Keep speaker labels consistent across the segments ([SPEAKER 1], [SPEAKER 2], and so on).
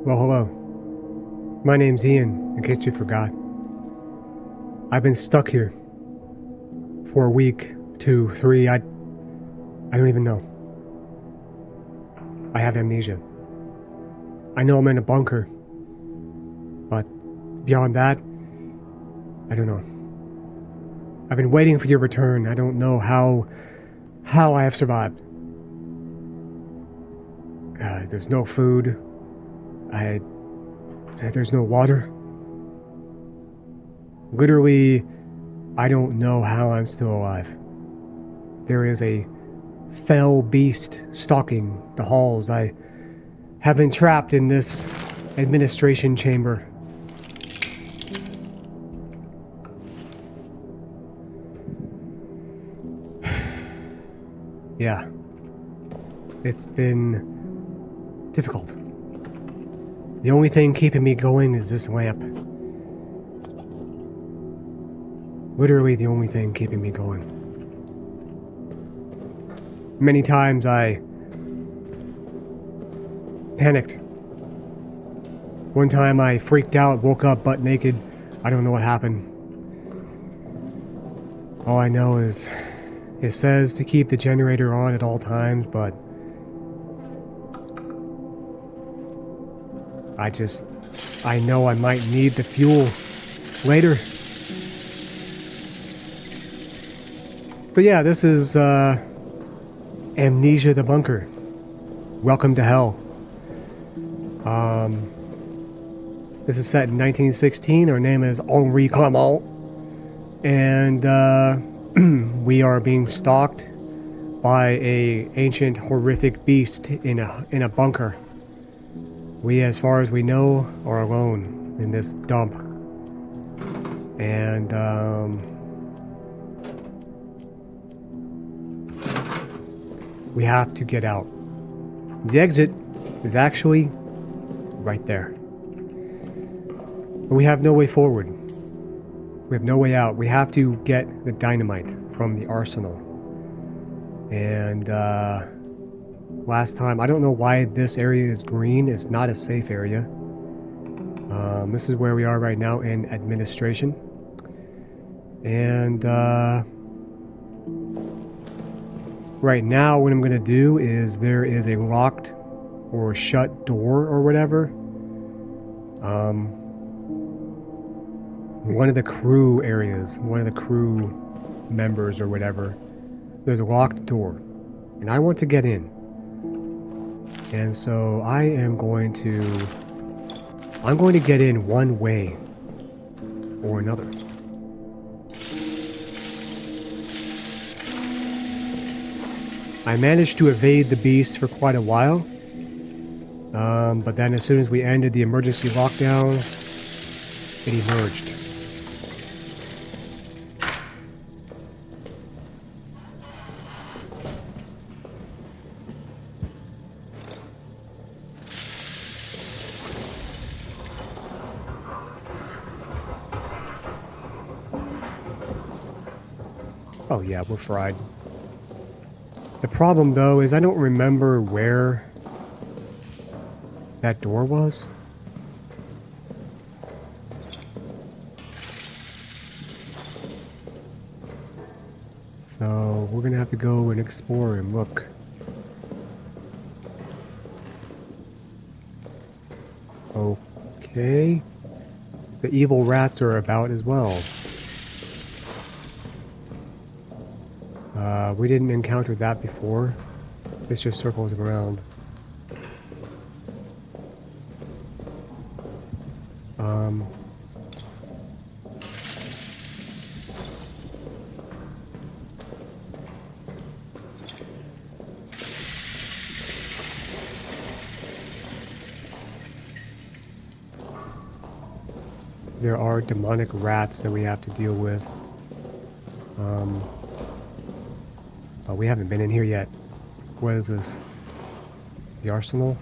[SPEAKER 1] Well, hello. My name's Ian, in case you forgot. I've been stuck here for a week, 2, 3, I don't even know. I have amnesia. I know I'm in a bunker, but beyond that, I don't know. I've been waiting for your return. I don't know how I have survived. There's no food. There's no water. Literally, I don't know how I'm still alive. There is a fell beast stalking the halls. I have been trapped in this administration chamber. Yeah. It's been difficult. The only thing keeping me going is this lamp. Literally the only thing keeping me going. Many times I panicked. One time I freaked out, woke up butt naked. I don't know what happened. All I know is it says to keep the generator on at all times, but I know I might need the fuel later. But yeah, this is Amnesia the Bunker. Welcome to hell. This is set in 1916. Our name is Henri Clement. And we are being stalked by a ancient horrific beast in a bunker. We, as far as we know, are alone in this dump. And we have to get out. The exit is actually right there. But we have no way forward. We have no way out. We have to get the dynamite from the arsenal. And last time, I don't know why this area is green. It's not a safe area. This is where we are right now in administration. And right now what I'm going to do is there is a locked or shut door or whatever. One of the crew areas, one of the crew members or whatever, there's a locked door. And I want to get in. And so I'm going to get in one way or another. I managed to evade the beast for quite a while. But then as soon as we ended the emergency lockdown, it emerged. Oh yeah, we're fried. The problem though is I don't remember where that door was. So we're gonna have to go and explore and look. Okay. The evil rats are about as well. We didn't encounter that before. This just circles around. There are demonic rats that we have to deal with. But we haven't been in here yet. What is this? The arsenal?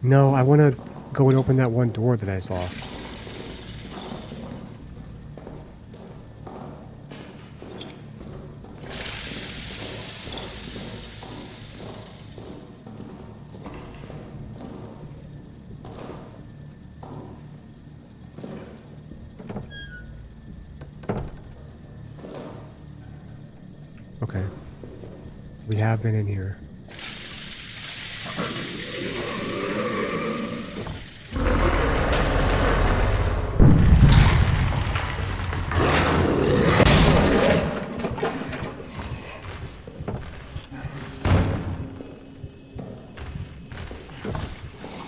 [SPEAKER 1] No, I want to go and open that one door that I saw. We have been in here.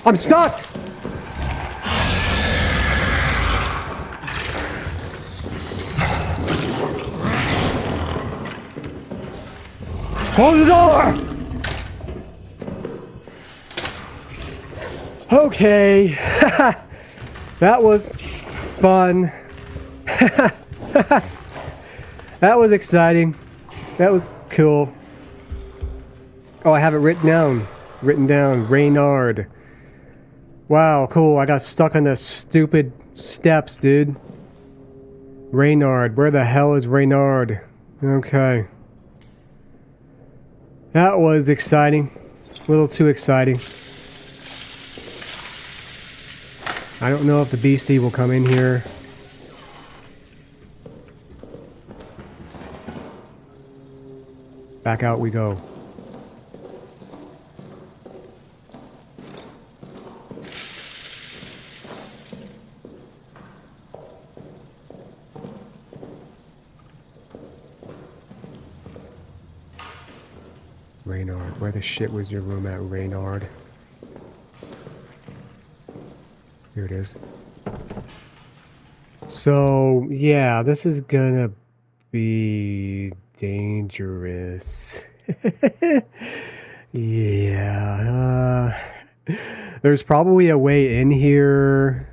[SPEAKER 1] I'm stuck! Close the door! Okay. That was fun. That was exciting. That was cool. Oh, I have it written down. Reynard. Wow, cool. I got stuck on the stupid steps, dude. Reynard. Where the hell is Reynard? Okay. That was exciting. A little too exciting. I don't know if the beastie will come in here. Back out we go. Reynard, where the shit was your room at, Reynard? Here it is. So, yeah, this is gonna be dangerous. Yeah. There's probably a way in here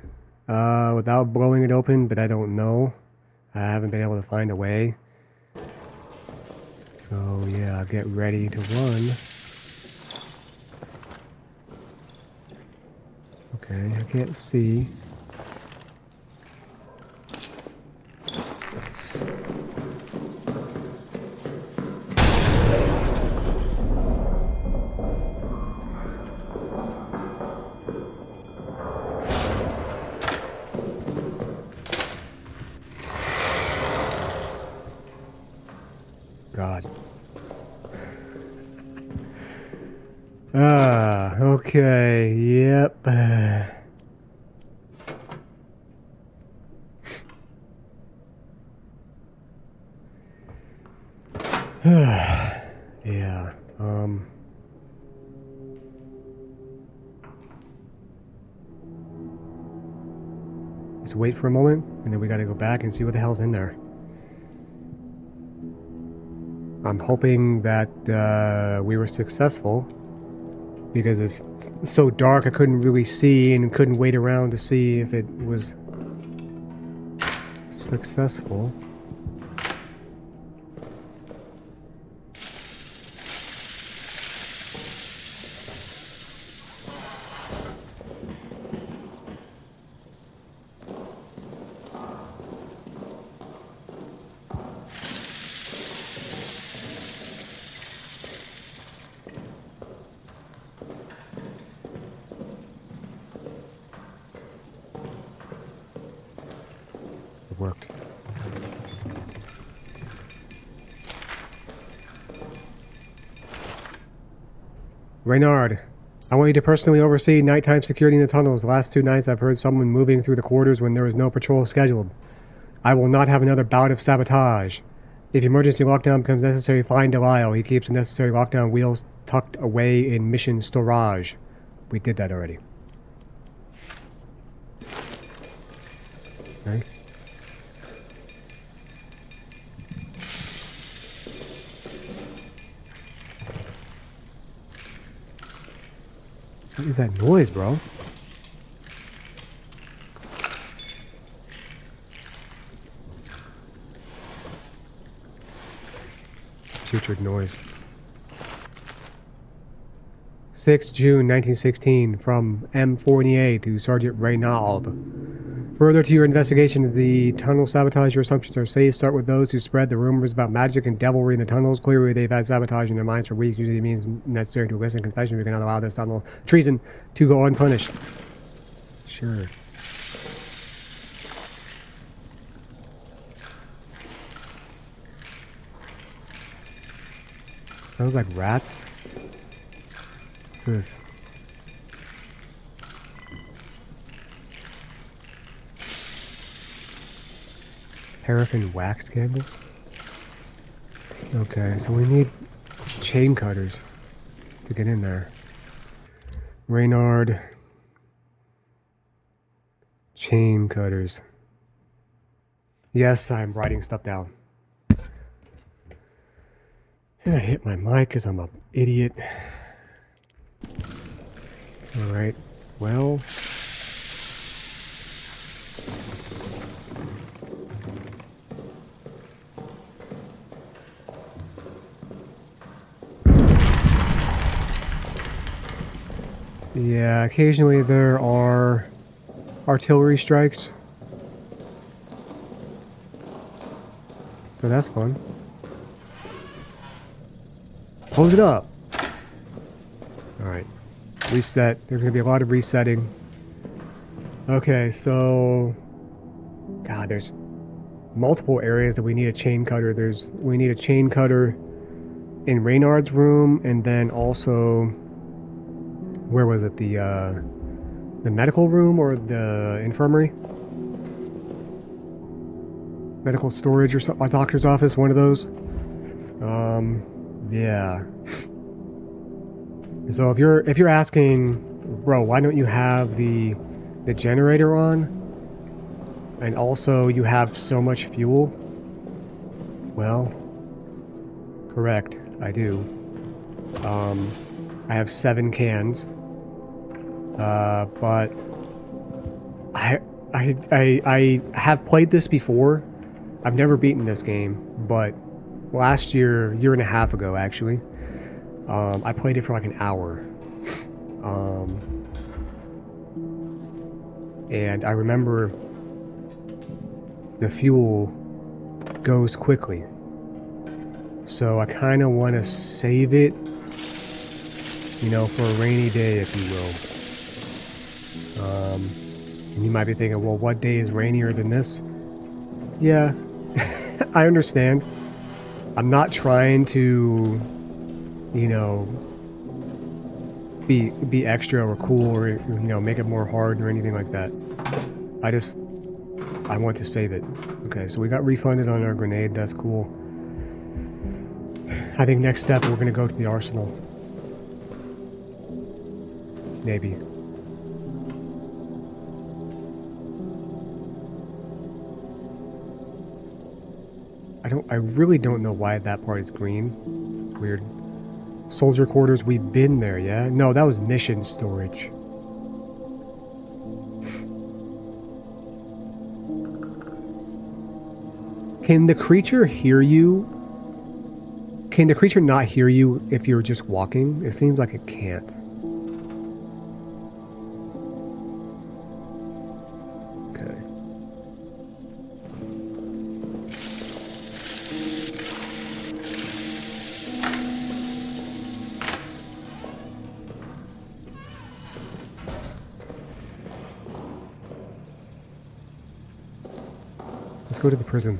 [SPEAKER 1] without blowing it open, but I don't know. I haven't been able to find a way. So, yeah, get ready to run. Okay, I can't see. God. Okay, yep. Yeah, let's wait for a moment, and then we gotta go back and see what the hell's in there. I'm hoping that we were successful, because it's so dark I couldn't really see and couldn't wait around to see if it was successful. It worked. Reynard, I want you to personally oversee nighttime security in the tunnels. The last 2 nights I've heard someone moving through the corridors when there is no patrol scheduled. I will not have another bout of sabotage. If emergency lockdown becomes necessary, find Delisle. He keeps the necessary lockdown wheels tucked away in mission storage. We did that already. Okay. What is that noise, bro? Putrid noise. 6 June 1916 from M48 to Sergeant Reynald. Further to your investigation of the tunnel sabotage, your assumptions are safe. Start with those who spread the rumors about magic and devilry in the tunnels. Clearly, they've had sabotage in their minds for weeks. Usually, it means necessary to listen to confession. We cannot allow this tunnel treason to go unpunished. Sure. Sounds like rats. What's this? Paraffin wax candles? Okay, so we need chain cutters to get in there. Reynard. Chain cutters. Yes, I'm writing stuff down. And I hit my mic because I'm an idiot. Alright, well. Yeah, occasionally there are artillery strikes. So that's fun. Close it up. Alright. Reset. There's going to be a lot of resetting. Okay, so... God, there's multiple areas that we need a chain cutter. We need a chain cutter in Reynard's room, and then also... Where was it? The medical room or the infirmary? Medical storage or a doctor's office, one of those. Yeah. So if you're asking, bro, why don't you have the generator on? And also you have so much fuel? Well, correct, I do. I have 7 cans. But I have played this before. I've never beaten this game, but last year and a half ago actually, I played it for like an hour. And I remember the fuel goes quickly. So I kind of want to save it, you know, for a rainy day, if you will. And you might be thinking, well, what day is rainier than this? Yeah, I understand. I'm not trying to, you know, be extra or cool or, you know, make it more hard or anything like that. I want to save it. Okay, so we got refunded on our grenade. That's cool. I think next step, we're going to go to the arsenal. Maybe. I really don't know why that part is green. Weird. Soldier quarters, we've been there, yeah? No, that was mission storage. Can the creature hear you? Can the creature not hear you if you're just walking? It seems like it can't. Let's go to the prison.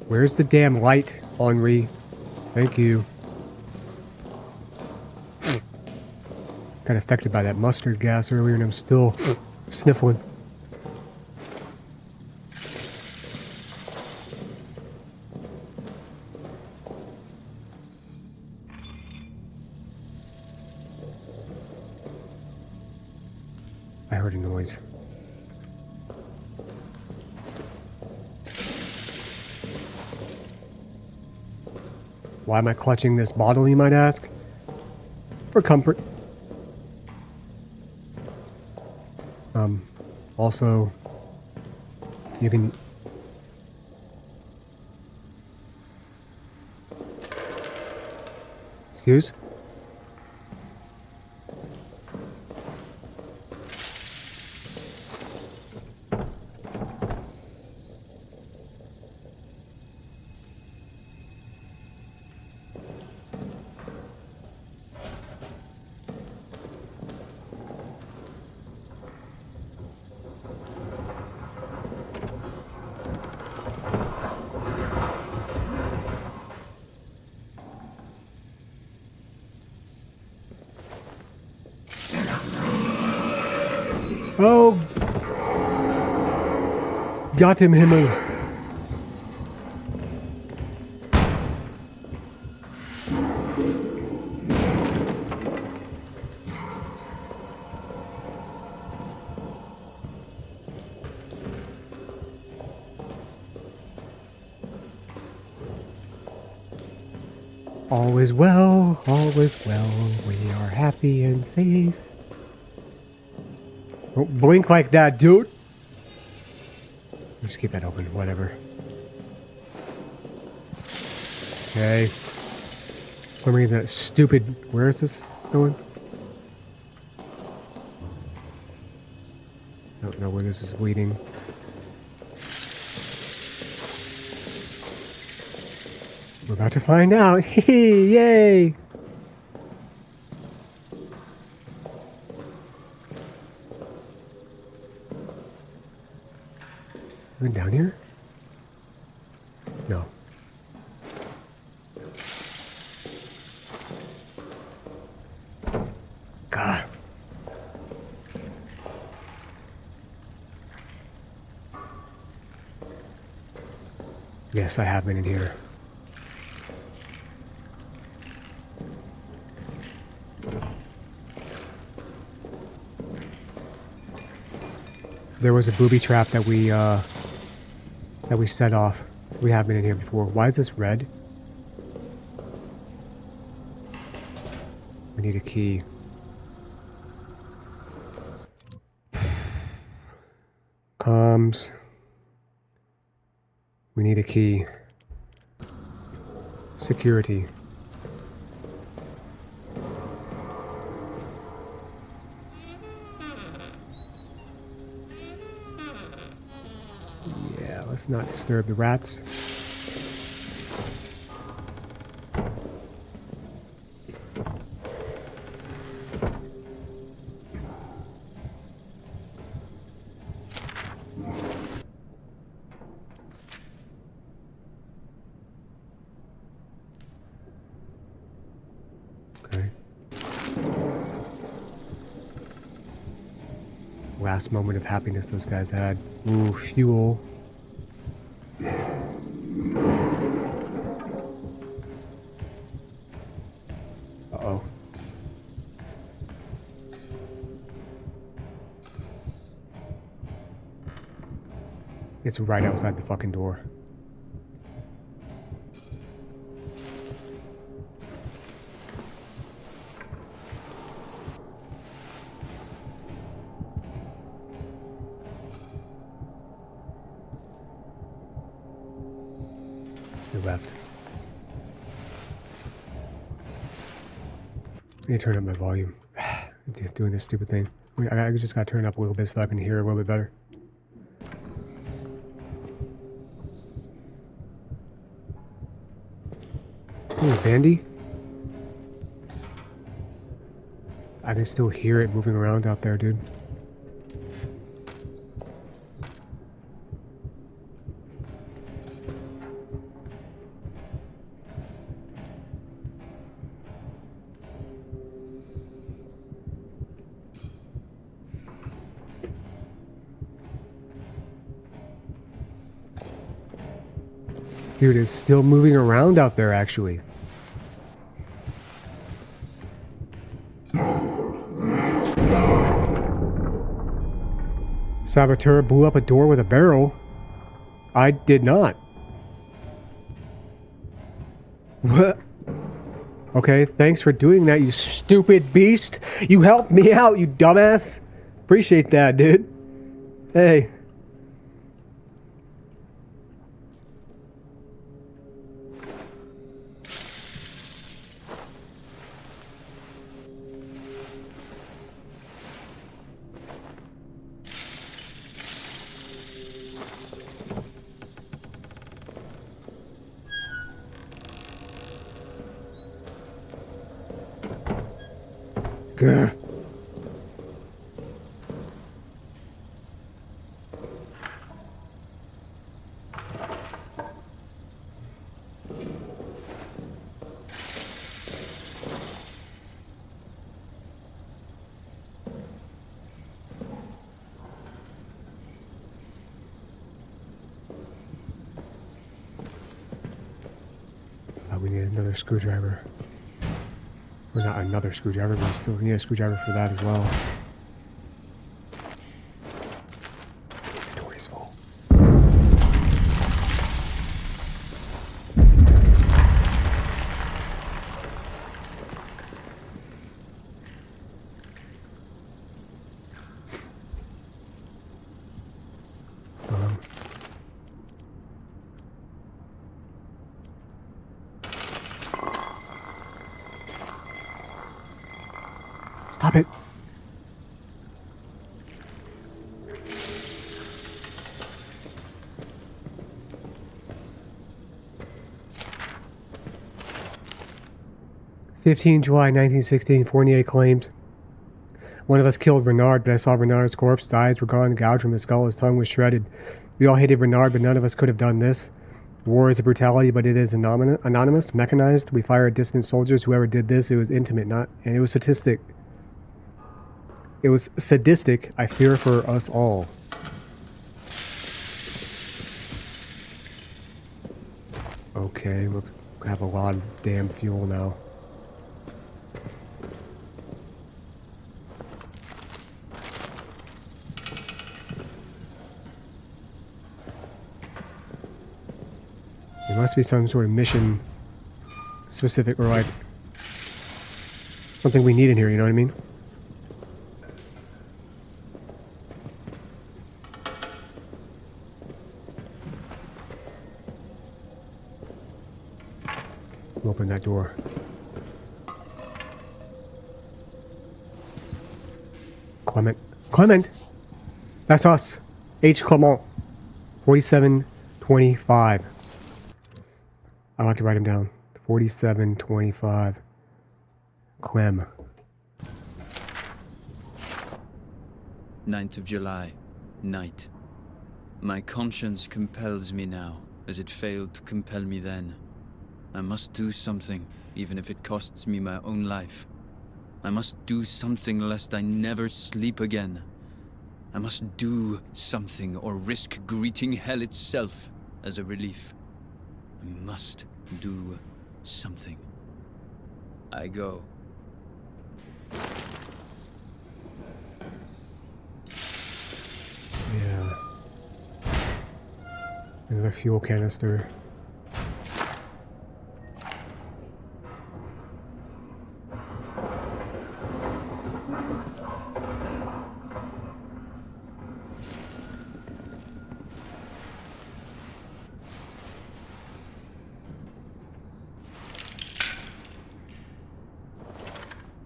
[SPEAKER 1] Where's the damn light, Henri? Thank you. Got affected by that mustard gas earlier and I'm still sniffling. I heard a noise. Why am I clutching this bottle, you might ask? For comfort. Also, you can... Excuse? Oh! Got him, Himmel. All is well, we are happy and safe. Don't blink like that, dude. Just keep that open, whatever. Okay. For some reason that stupid... Where is this going? I don't know where this is leading. We're about to find out. Yay! Going down here? No. God. Yes, I have been in here. There was a booby trap that we set off. We have been in here before. Why is this red? We need a key. Comms. We need a key. Security. Yeah, let's not disturb the rats. Okay. Last moment of happiness those guys had. Ooh, fuel. Uh-oh. It's right outside the fucking door. They left. I need to turn up my volume. Doing this stupid thing. I just gotta turn it up a little bit so I can hear a little bit better. Oh, Bandy. I can still hear it moving around out there, dude. Dude, it's still moving around out there, actually. Saboteur blew up a door with a barrel. I did not. What? Okay, thanks for doing that, you stupid beast. You helped me out, you dumbass. Appreciate that, dude. Hey. Grr. we need another screwdriver. Or not another screwdriver, but we still need a screwdriver for that as well. Inventory's full. Stop it. July 1916, Fournier claims, one of us killed Renard, but I saw Renard's corpse. His eyes were gone, gouged from his skull, his tongue was shredded. We all hated Renard, but none of us could have done this. War is a brutality, but it is anonymous, mechanized. We fire at distant soldiers. Whoever did this, it was intimate, and it was sadistic. It was sadistic. I fear for us all. Okay, we have a lot of damn fuel now. There must be some sort of mission specific, or like something we need in here, you know what I mean? Open that door. Clement. Clement! That's us. H. Clement. 4725. I like to write him down. 4725. Clem.
[SPEAKER 2] 9th of July. Night. My conscience compels me now, as it failed to compel me then. I must do something, even if it costs me my own life. I must do something lest I never sleep again. I must do something or risk greeting hell itself as a relief. I must do something. I go.
[SPEAKER 1] Yeah. Another fuel canister.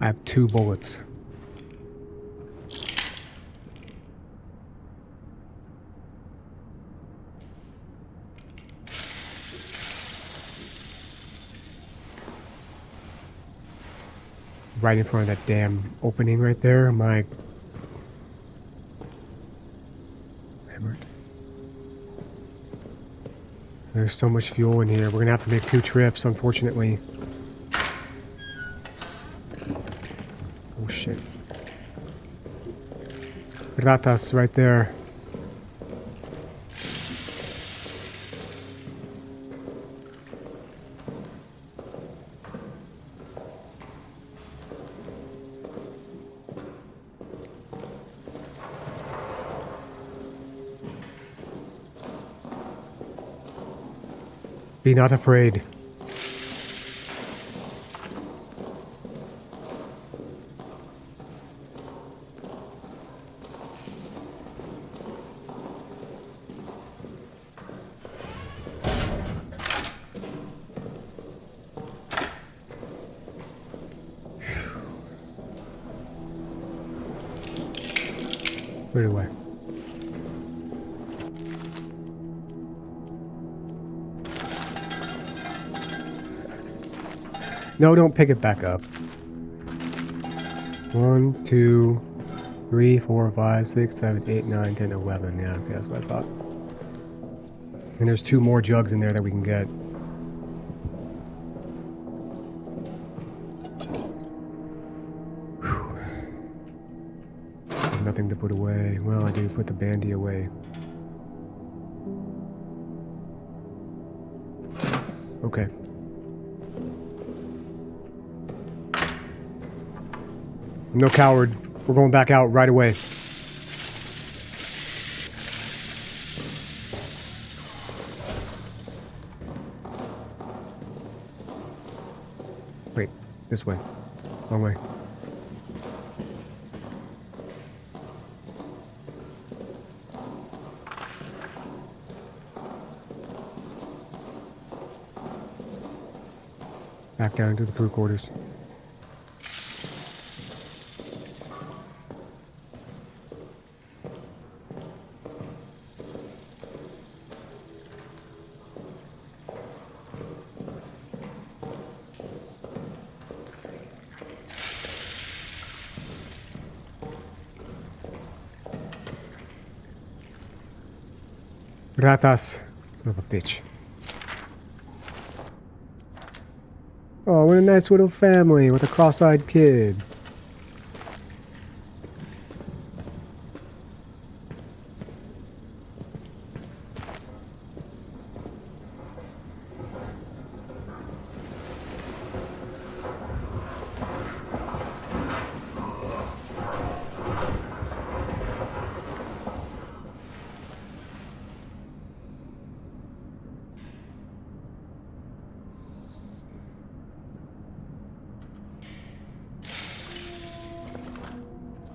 [SPEAKER 1] I have 2 bullets. Right in front of that damn opening right there. My hammered. There's so much fuel in here. We're gonna have to make 2 trips, unfortunately. Oh shit. Ratas right there. Be not afraid. Put it away. No, don't pick it back up. 1, 2, 3, 4, 5, 6, 7, 8, 9, 10, 11. Yeah, okay, that's what I thought. And there's 2 more jugs in there that we can get. Whew. Nothing to put away. Well, I do put the bandy away. Okay. I'm no coward. We're going back out right away. Wait, this way. Wrong way. Back down to the crew quarters. Ratas. Son of a bitch. Oh, what a nice little family with a cross-eyed kid.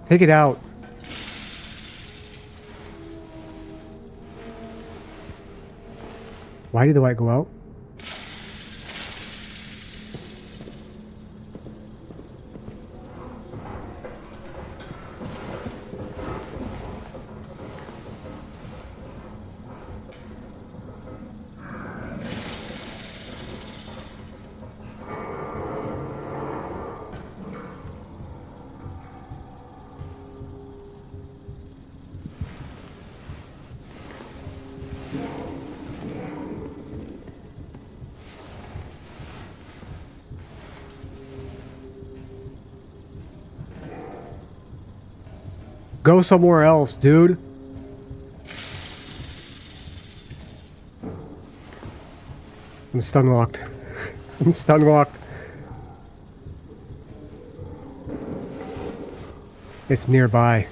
[SPEAKER 1] Take it out. Why did the light go out? Go somewhere else, dude. I'm stun locked. I'm stun locked. It's nearby.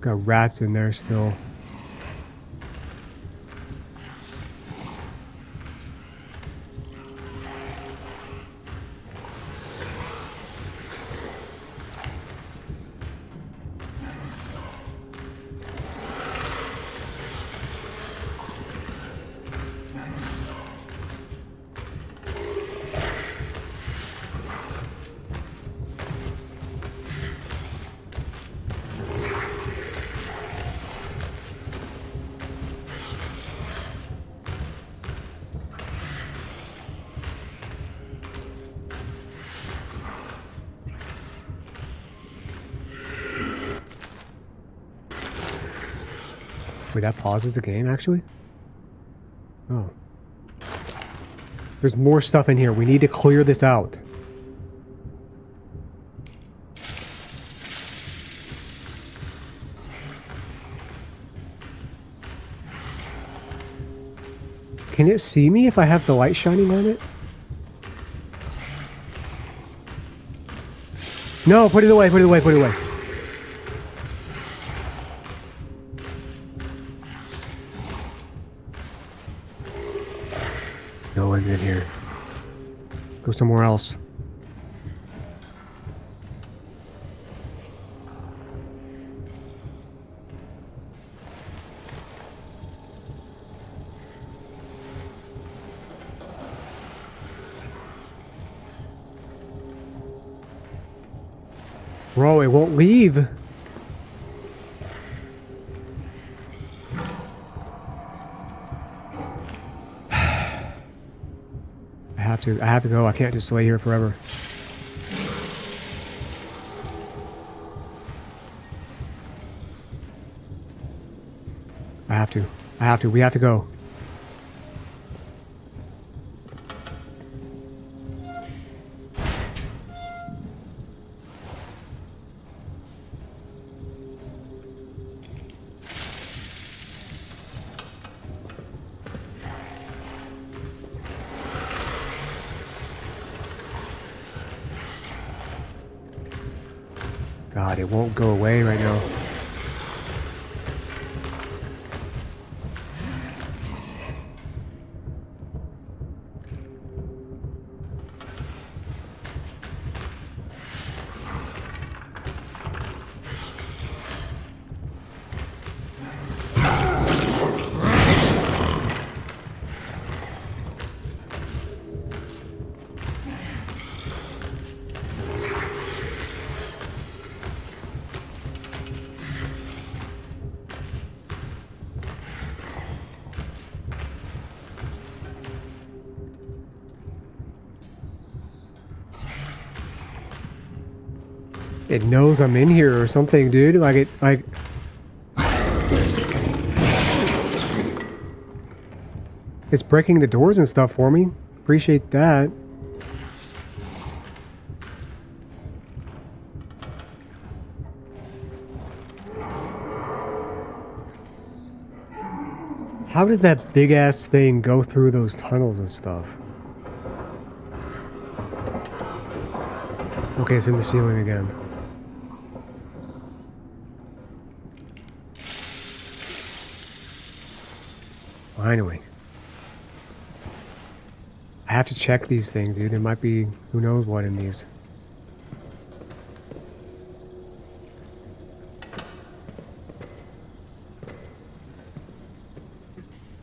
[SPEAKER 1] Got rats in there still. Wait, that pauses the game, actually? Oh. There's more stuff in here. We need to clear this out. Can it see me if I have the light shining on it? No, put it away, put it away, put it away. No one's in here. Go somewhere else. Bro, it won't leave. I have to go. I can't just lay here forever. I have to. We have to go. God, it won't go away right now. It knows I'm in here or something, dude. Like it's breaking the doors and stuff for me. Appreciate that. How does that big ass thing go through those tunnels and stuff? Okay, it's in the ceiling again. Finally. I have to check these things, dude. There might be who knows what in these.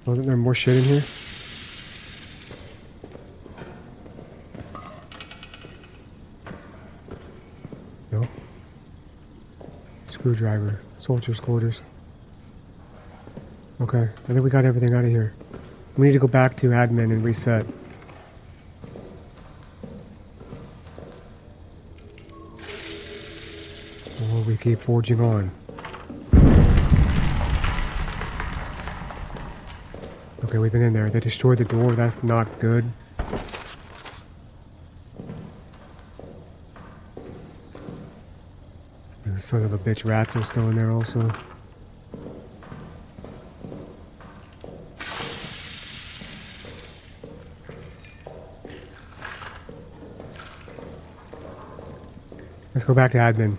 [SPEAKER 1] Wasn't there more shit in here? No. Screwdriver. Soldier's quarters. Okay, I think we got everything out of here. We need to go back to admin and reset. Or we keep forging on. Okay, we've been in there. They destroyed the door. That's not good. The son of a bitch rats are still in there also. Let's go back to admin.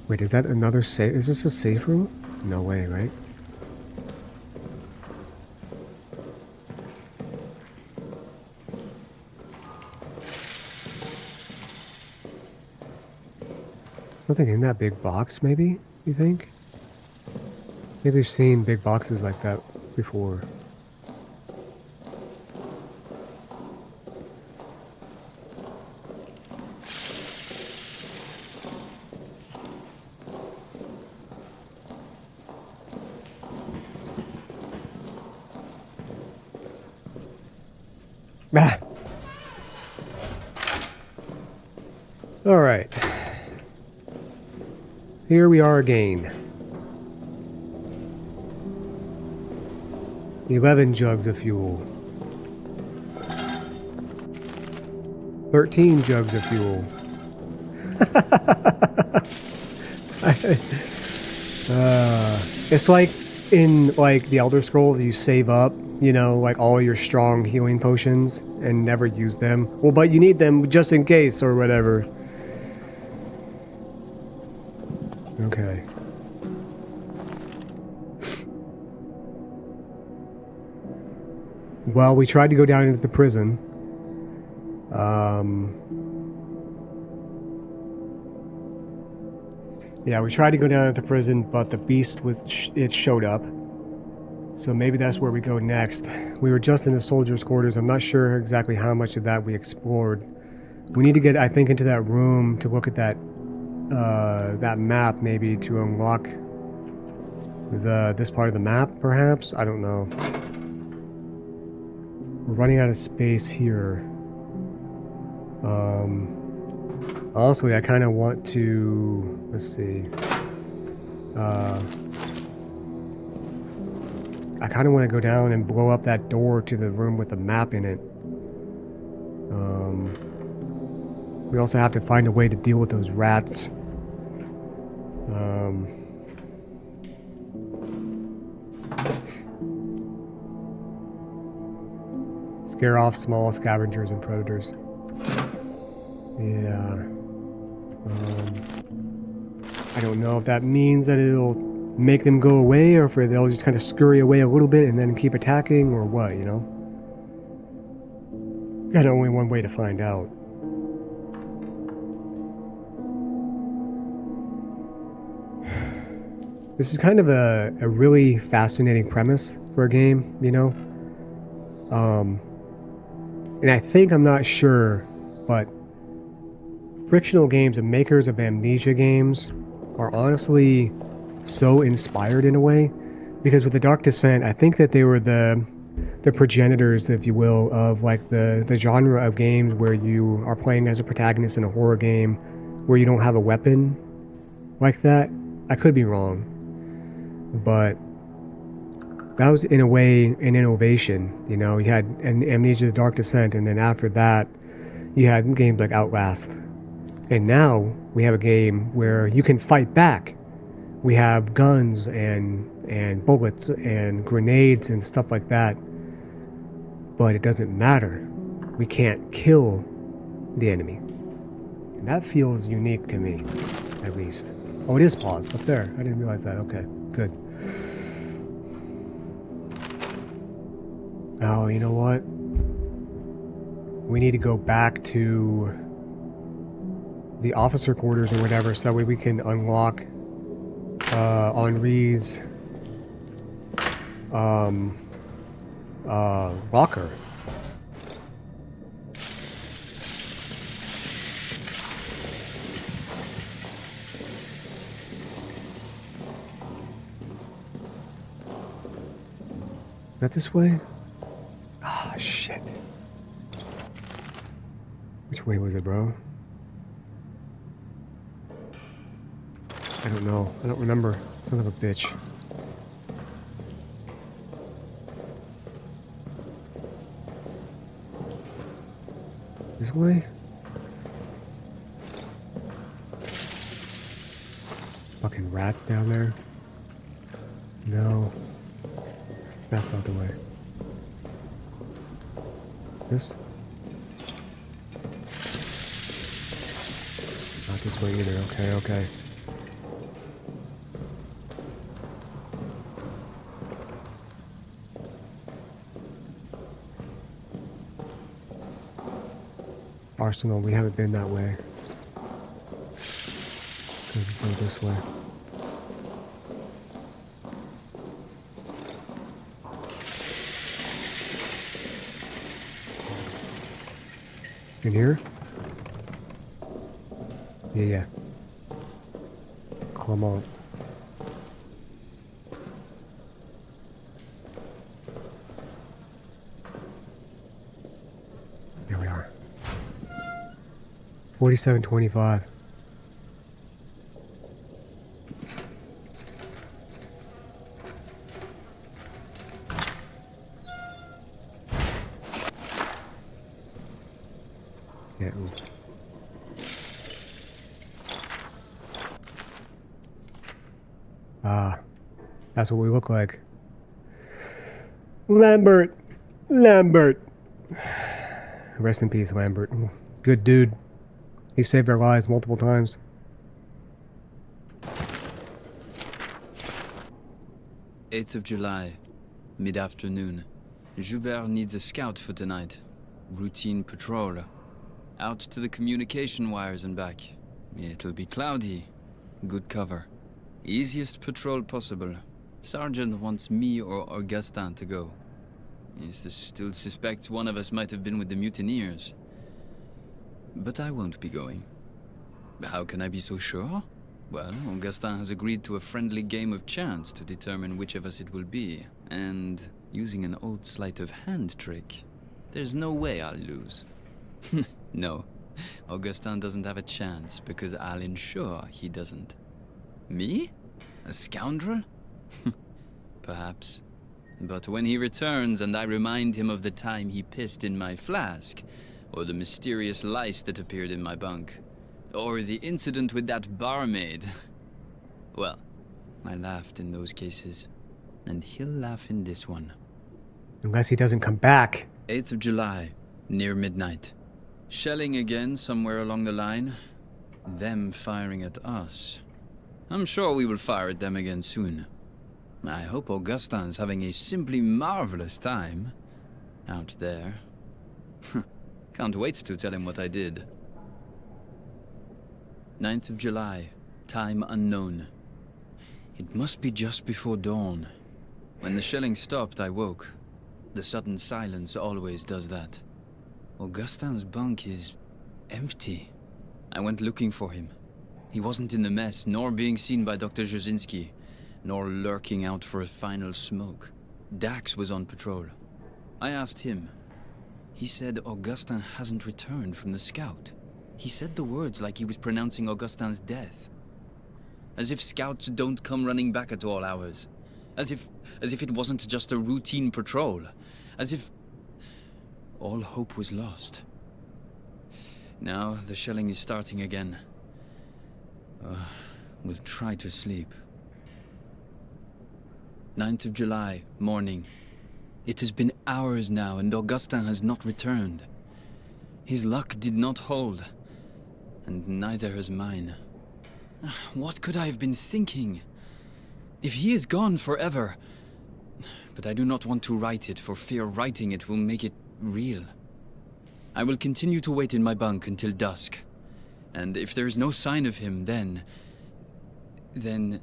[SPEAKER 1] Wait, is that another safe? Is this a safe room? No way, right? Something in that big box, maybe? You think? Maybe we've seen big boxes like that before. Ah. All right. Here we are again. 11 jugs of fuel. 13 jugs of fuel. It's like in like the Elder Scrolls, you save up, you know, like all your strong healing potions and never use them. Well, but you need them just in case or whatever. Okay. Well, we tried to go down into the prison. Yeah, we tried to go down into the prison, but the beast it showed up. So maybe that's where we go next. We were just in the soldiers' quarters. I'm not sure exactly how much of that we explored. We need to get, I think, into that room to look at that that map, maybe to unlock this part of the map, perhaps. I don't know. We're running out of space here. Also, I kind of want to, let's see. I kind of want to go down and blow up that door to the room with the map in it. We also have to find a way to deal with those rats. Scare off small scavengers and predators. Yeah. I don't know if that means that it'll make them go away or if they'll just kind of scurry away a little bit and then keep attacking or what, you know? Got only one way to find out. This is kind of a really fascinating premise for a game, you know? And I think, I'm not sure, but frictional games, the makers of amnesia games, are honestly so inspired in a way. Because with the Dark Descent, I think that they were the progenitors, if you will, of like the genre of games where you are playing as a protagonist in a horror game where you don't have a weapon like that. I could be wrong. But that was, in a way, an innovation. You know, you had Amnesia the Dark Descent, and then after that, you had games like Outlast. And now, we have a game where you can fight back. We have guns and bullets and grenades and stuff like that. But it doesn't matter. We can't kill the enemy. And that feels unique to me, at least. Oh, it is paused up there. I didn't realize that. Okay, good. Oh, you know what? We need to go back to the officer quarters or whatever, so that way we can unlock Henri's locker. Not this way? Ah, shit. Which way was it, bro? I don't know. I don't remember. Son of a bitch. This way? Fucking rats down there? No. That's not the way. This? Not this way either. Okay, okay. Arsenal, we haven't been that way. Go this way. In here? Yeah. Come on. Here we are. 4725. Yeah. Ooh. Ah, that's what we look like. Lambert! Lambert! Rest in peace, Lambert. Good dude. He saved our lives multiple times.
[SPEAKER 2] July 8th, mid-afternoon. Joubert needs a scout for tonight. Routine patrol. Out to the communication wires and back. It'll be cloudy. Good cover. Easiest patrol possible. Sergeant wants me or Augustin to go. He still suspects one of us might have been with the mutineers. But I won't be going. How can I be so sure? Well, Augustin has agreed to a friendly game of chance to determine which of us it will be. And using an old sleight of hand trick, there's no way I'll lose. No, Augustin doesn't have a chance because I'll ensure he doesn't. Me? A scoundrel? Perhaps. But when he returns and I remind him of the time he pissed in my flask, or the mysterious lice that appeared in my bunk, or the incident with that barmaid, well, I laughed in those cases, and he'll laugh in this one.
[SPEAKER 1] Unless he doesn't come back.
[SPEAKER 2] 8th of July, near midnight. Shelling again somewhere along the line. Them firing at us. I'm sure we will fire at them again soon. I hope Augustin's having a simply marvelous time out there. Can't wait to tell him what I did. 9th of July, time unknown. It must be just before dawn. When the shelling stopped, I woke. The sudden silence always does that. Augustin's bunk is empty. I went looking for him. He wasn't in the mess, nor being seen by Dr. Jasinski, nor lurking out for a final smoke. Dax was on patrol. I asked him. He said Augustin hasn't returned from the scout. He said the words like he was pronouncing Augustin's death. As if scouts don't come running back at all hours. As if it wasn't just a routine patrol. As if all hope was lost. Now the shelling is starting again. We'll try to sleep. 9th of July, morning. It has been hours now and Augustin has not returned. His luck did not hold. And neither has mine. What could I have been thinking? If he is gone forever... But I do not want to write it, for fear writing it will make it real. I will continue to wait in my bunk until dusk. And if there is no sign of him, then I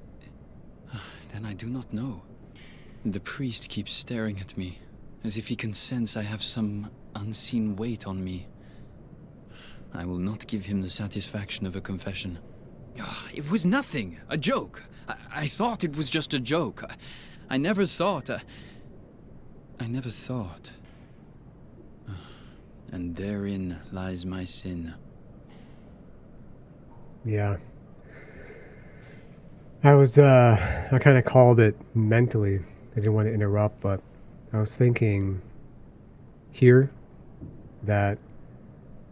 [SPEAKER 2] do not know. The priest keeps staring at me, as if he can sense I have some unseen weight on me. I will not give him the satisfaction of a confession. It was nothing, a joke. I thought it was just a joke. I never thought. And therein lies my sin.
[SPEAKER 1] Yeah. I kind of called it mentally. I didn't want to interrupt, but I was thinking here that,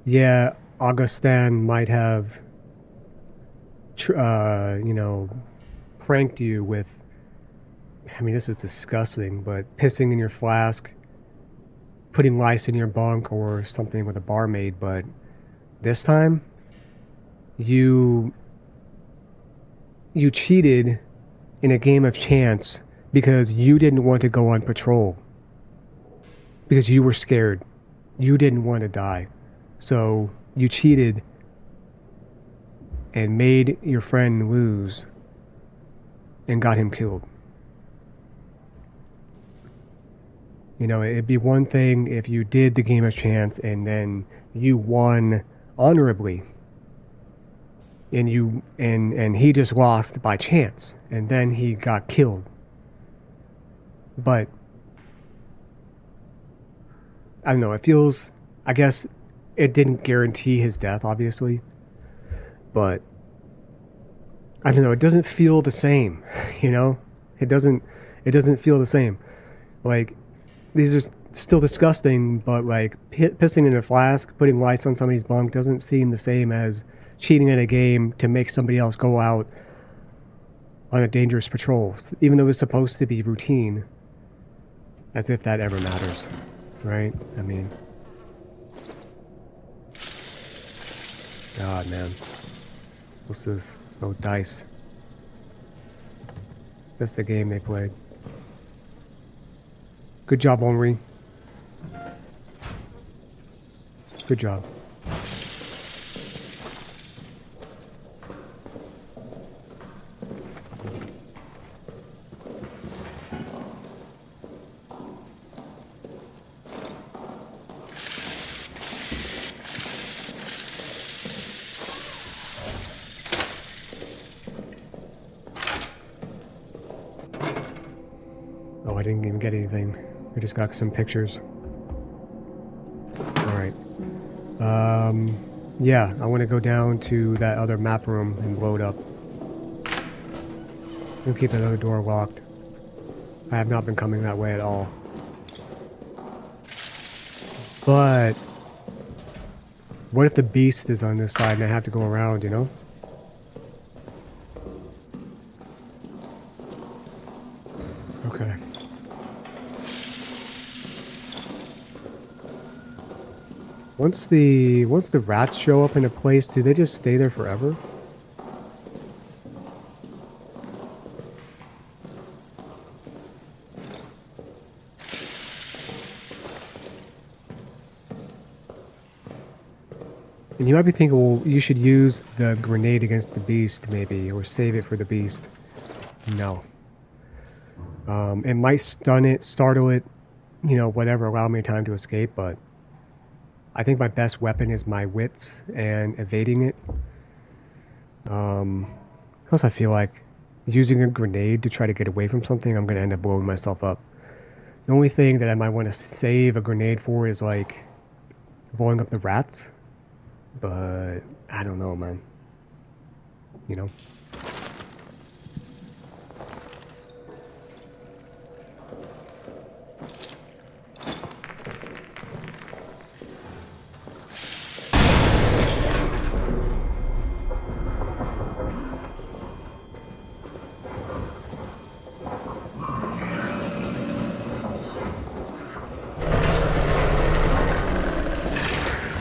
[SPEAKER 1] yeah, Augustin might have, pranked you with, I mean, this is disgusting, but pissing in your flask, putting lice in your bunk or something with a barmaid, but this time, you cheated in a game of chance because you didn't want to go on patrol. Because you were scared. You didn't want to die. So you cheated and made your friend lose and got him killed. You know, it'd be one thing if you did the game of chance and then you won honorably. And he just lost by chance, and then he got killed. But I don't know, it feels, I guess it didn't guarantee his death, obviously, but I don't know, it doesn't feel the same, you know? It doesn't feel the same. Like, these are still disgusting, but like pissing in a flask, putting lice on somebody's bunk doesn't seem the same as cheating at a game to make somebody else go out on a dangerous patrol, even though it's supposed to be routine. As if that ever matters, right? I mean, God, man. What's this? Oh, dice. That's the game they played. Good job, Henri. Good job. Oh, I didn't even get anything. I just got some pictures. Alright. Yeah, I want to go down to that other map room and blow it up. We'll keep that other door locked. I have not been coming that way at all. But what if the beast is on this side and I have to go around, you know? Okay. Once the rats show up in a place, do they just stay there forever? And you might be thinking, well, you should use the grenade against the beast, maybe, or save it for the beast. No. It might stun it, startle it, you know, whatever, allow me time to escape, but I think my best weapon is my wits and evading it. Plus I feel like using a grenade to try to get away from something, I'm going to end up blowing myself up. The only thing that I might want to save a grenade for is like blowing up the rats. But I don't know, man. You know?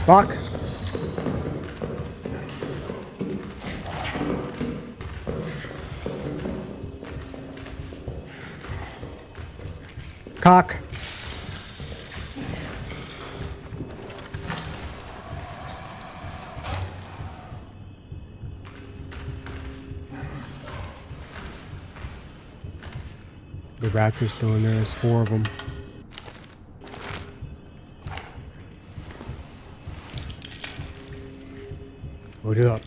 [SPEAKER 1] Fuck! Cock! The rats are still in there. There's 4 of them. Load it up.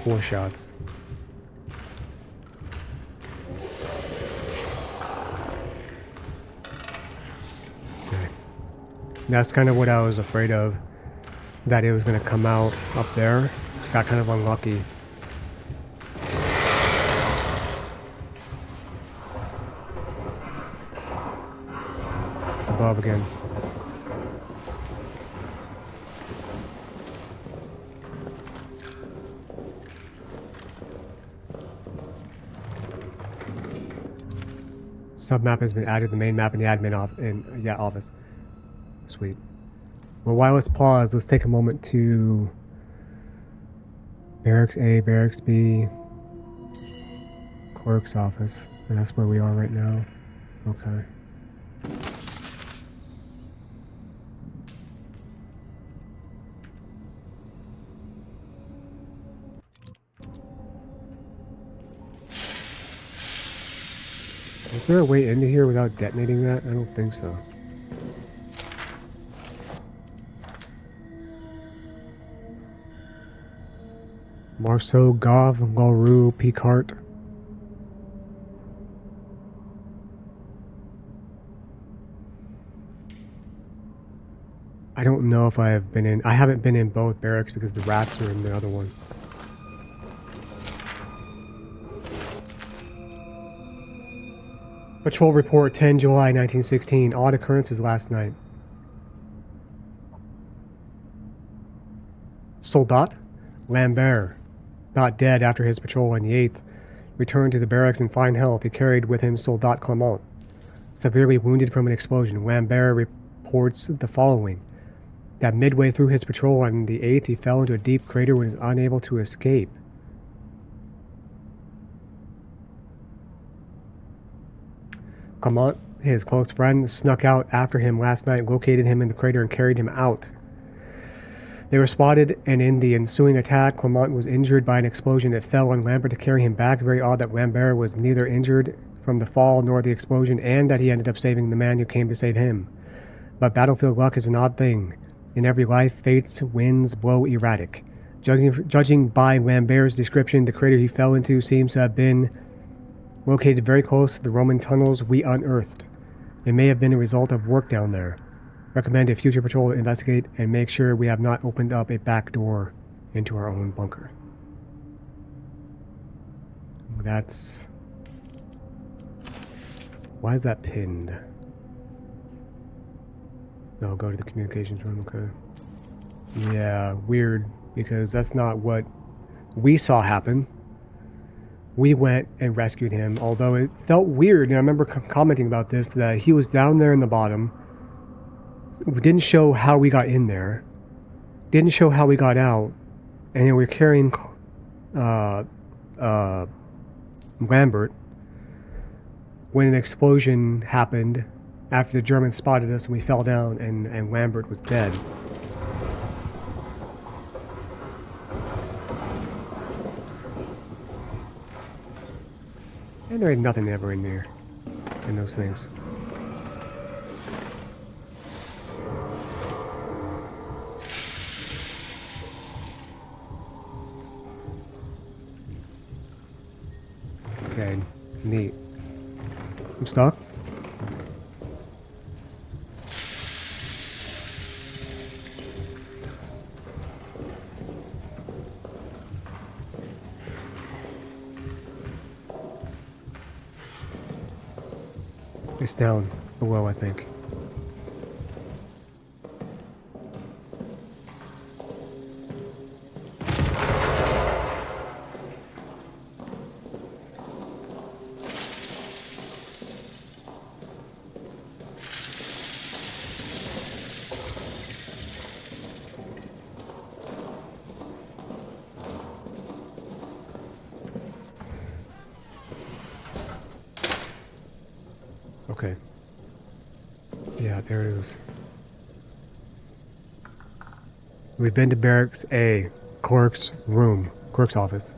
[SPEAKER 1] 4 shots. Okay. That's kind of what I was afraid of. That it was going to come out up there. Got kind of unlucky. It's above again. Submap has been added to the main map in the admin office. Sweet. Well, while let's pause, let's take a moment to Barracks A, Barracks B, Clerk's office. And that's where we are right now. Okay. Is there a way into here without detonating that? I don't think so. Marceau, Gauve, Larue, Picard. I don't know if I have been in. I haven't been in both barracks because the rats are in the other one. Patrol report 10 July 1916. Odd occurrences last night. Soldat Lambert, not dead after his patrol on the 8th, returned to the barracks in fine health. He carried with him Soldat Clement, severely wounded from an explosion. Lambert reports the following: that midway through his patrol on the 8th, he fell into a deep crater and was unable to escape. Clement, his close friend, snuck out after him last night, located him in the crater, and carried him out. They were spotted, and in the ensuing attack, Clement was injured by an explosion that fell on Lambert to carry him back. Very odd that Lambert was neither injured from the fall nor the explosion, and that he ended up saving the man who came to save him. But battlefield luck is an odd thing. In every life, fate's winds blow erratic. Judging by Lambert's description, the crater he fell into seems to have been located very close to the Roman tunnels we unearthed. It may have been a result of work down there. Recommend a future patrol to investigate and make sure we have not opened up a back door into our own bunker. That's... Why is that pinned? No, go to the communications room, okay. Yeah, weird, because that's not what we saw happen. we went and rescued him, although it felt weird, and I remember commenting about this, that he was down there in the bottom. We didn't show how we got in there. Didn't show how we got out. And then we were carrying Lambert when an explosion happened after the Germans spotted us and we fell down and Lambert was dead. And there ain't nothing ever in there, in those things. Okay, neat. I'm stuck? It's down below, I think. Okay. Yeah, there it is. We've been to Barracks A, Clerk's room, Clerk's office.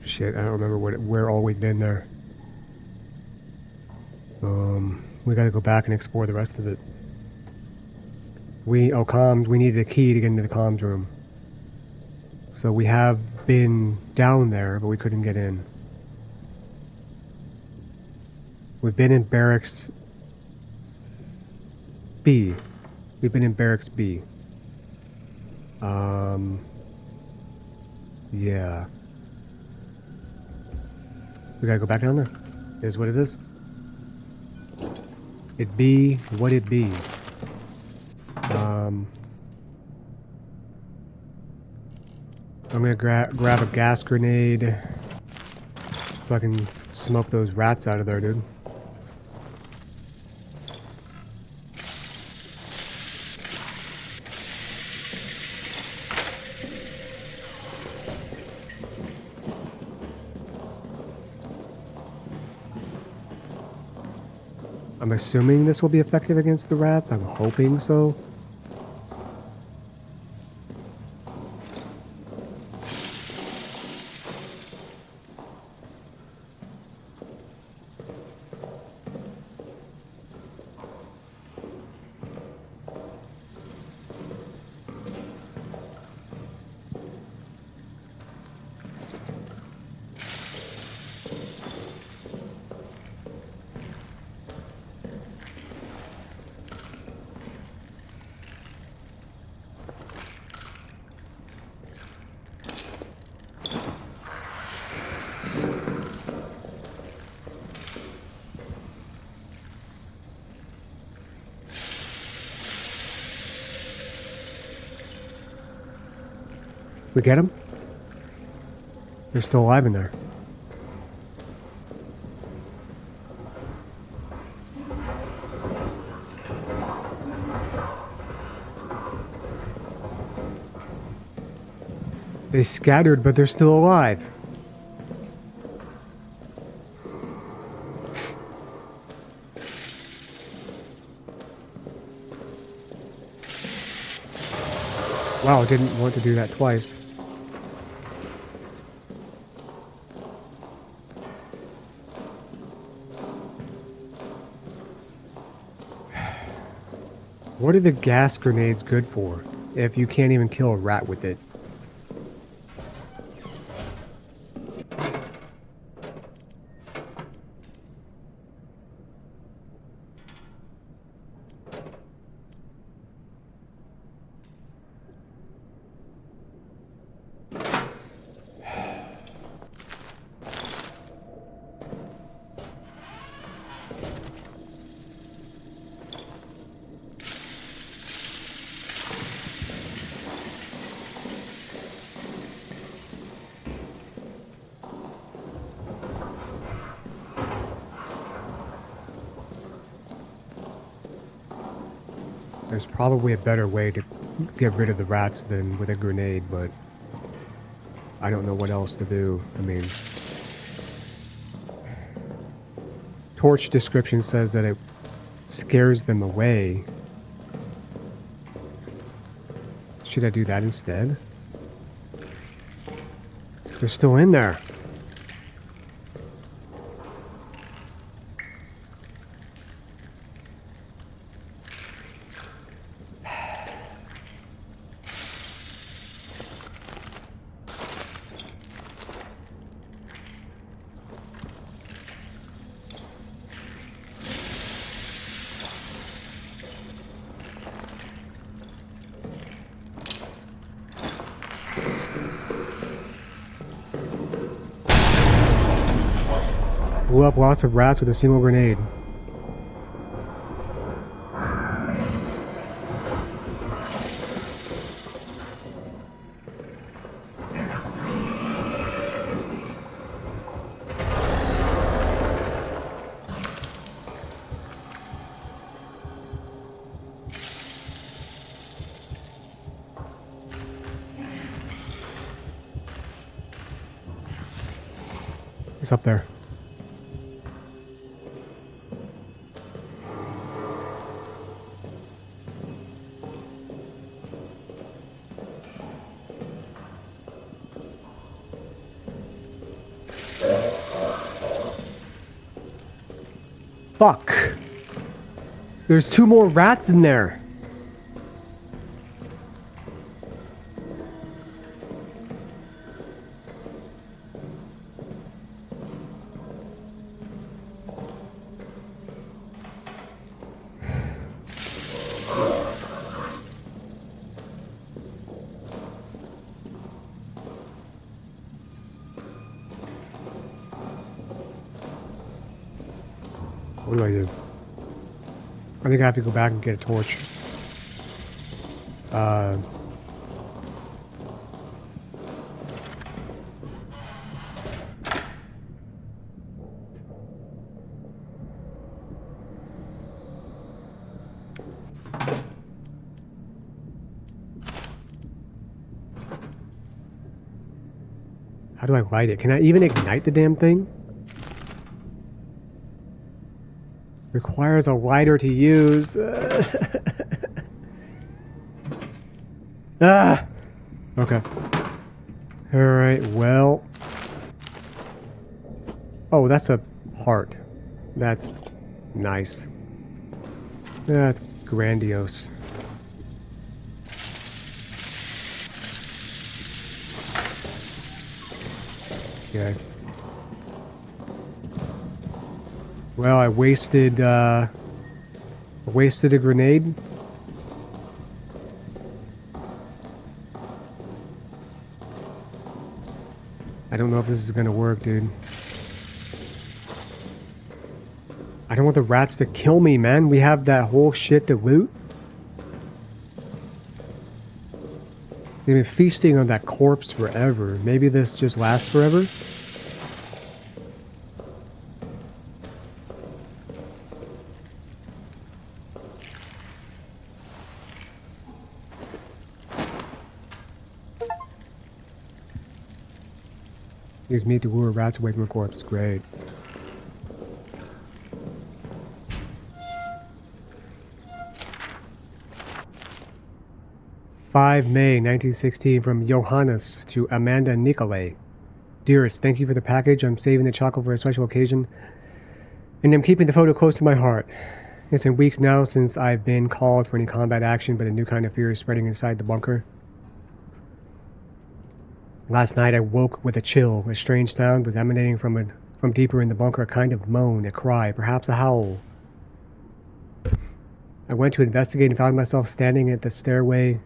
[SPEAKER 1] Shit, I don't remember where all we've been there. We gotta go back and explore the rest of it. Comms, we needed a key to get into the comms room. So we have been down there, but we couldn't get in. We've been in Barracks B. We've been in Barracks B. Yeah. We gotta go back down there. Is what it is. It be what it be. I'm gonna grab a gas grenade so I can smoke those rats out of there, dude. I'm assuming this will be effective against the rats. I'm hoping so. We get them? They're still alive in there. They scattered, but they're still alive. Wow, didn't want to do that twice. What are the gas grenades good for if you can't even kill a rat with it? There's probably a better way to get rid of the rats than with a grenade, but I don't know what else to do. I mean, torch description says that it scares them away. Should I do that instead? They're still in there. Blew up lots of rats with a single grenade. It's up there. Fuck. There's 2 more rats in there. What do I do? I think I have to go back and get a torch. How do I light it? Can I even ignite the damn thing? Requires a lighter to use. Ah! Okay. Alright, well. Oh, that's a heart. That's nice. That's grandiose. Okay. Well, I wasted a grenade. I don't know if this is gonna work, dude. I don't want the rats to kill me, man. We have that whole shit to loot. They've been feasting on that corpse forever. Maybe this just lasts forever? Use meat to lure rats away from a corpse. Great. May 1916 from Johannes to Amanda Nicolay. Dearest, thank you for the package. I'm saving the chocolate for a special occasion, and I'm keeping the photo close to my heart. It's been weeks now since I've been called for any combat action, but a new kind of fear is spreading inside the bunker. Last night I woke with a chill. A strange sound was emanating from deeper in the bunker, a kind of moan, a cry, perhaps a howl. I went to investigate and found myself standing at the stairway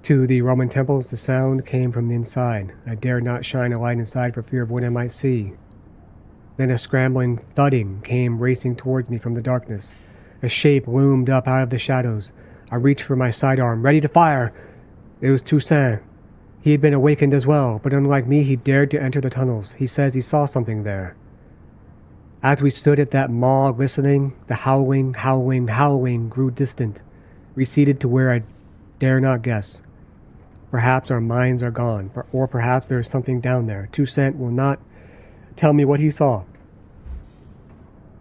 [SPEAKER 1] to the Roman temples. The sound came from the inside. I dared not shine a light inside for fear of what I might see. Then a scrambling thudding came racing towards me from the darkness. A shape loomed up out of the shadows. I reached for my sidearm, ready to fire. It was Toussaint. He had been awakened as well, but unlike me, he dared to enter the tunnels. He says he saw something there. As we stood at that maw listening, the howling grew distant. receded to where I dare not guess. Perhaps our minds are gone, or perhaps there is something down there. Toussaint will not tell me what he saw.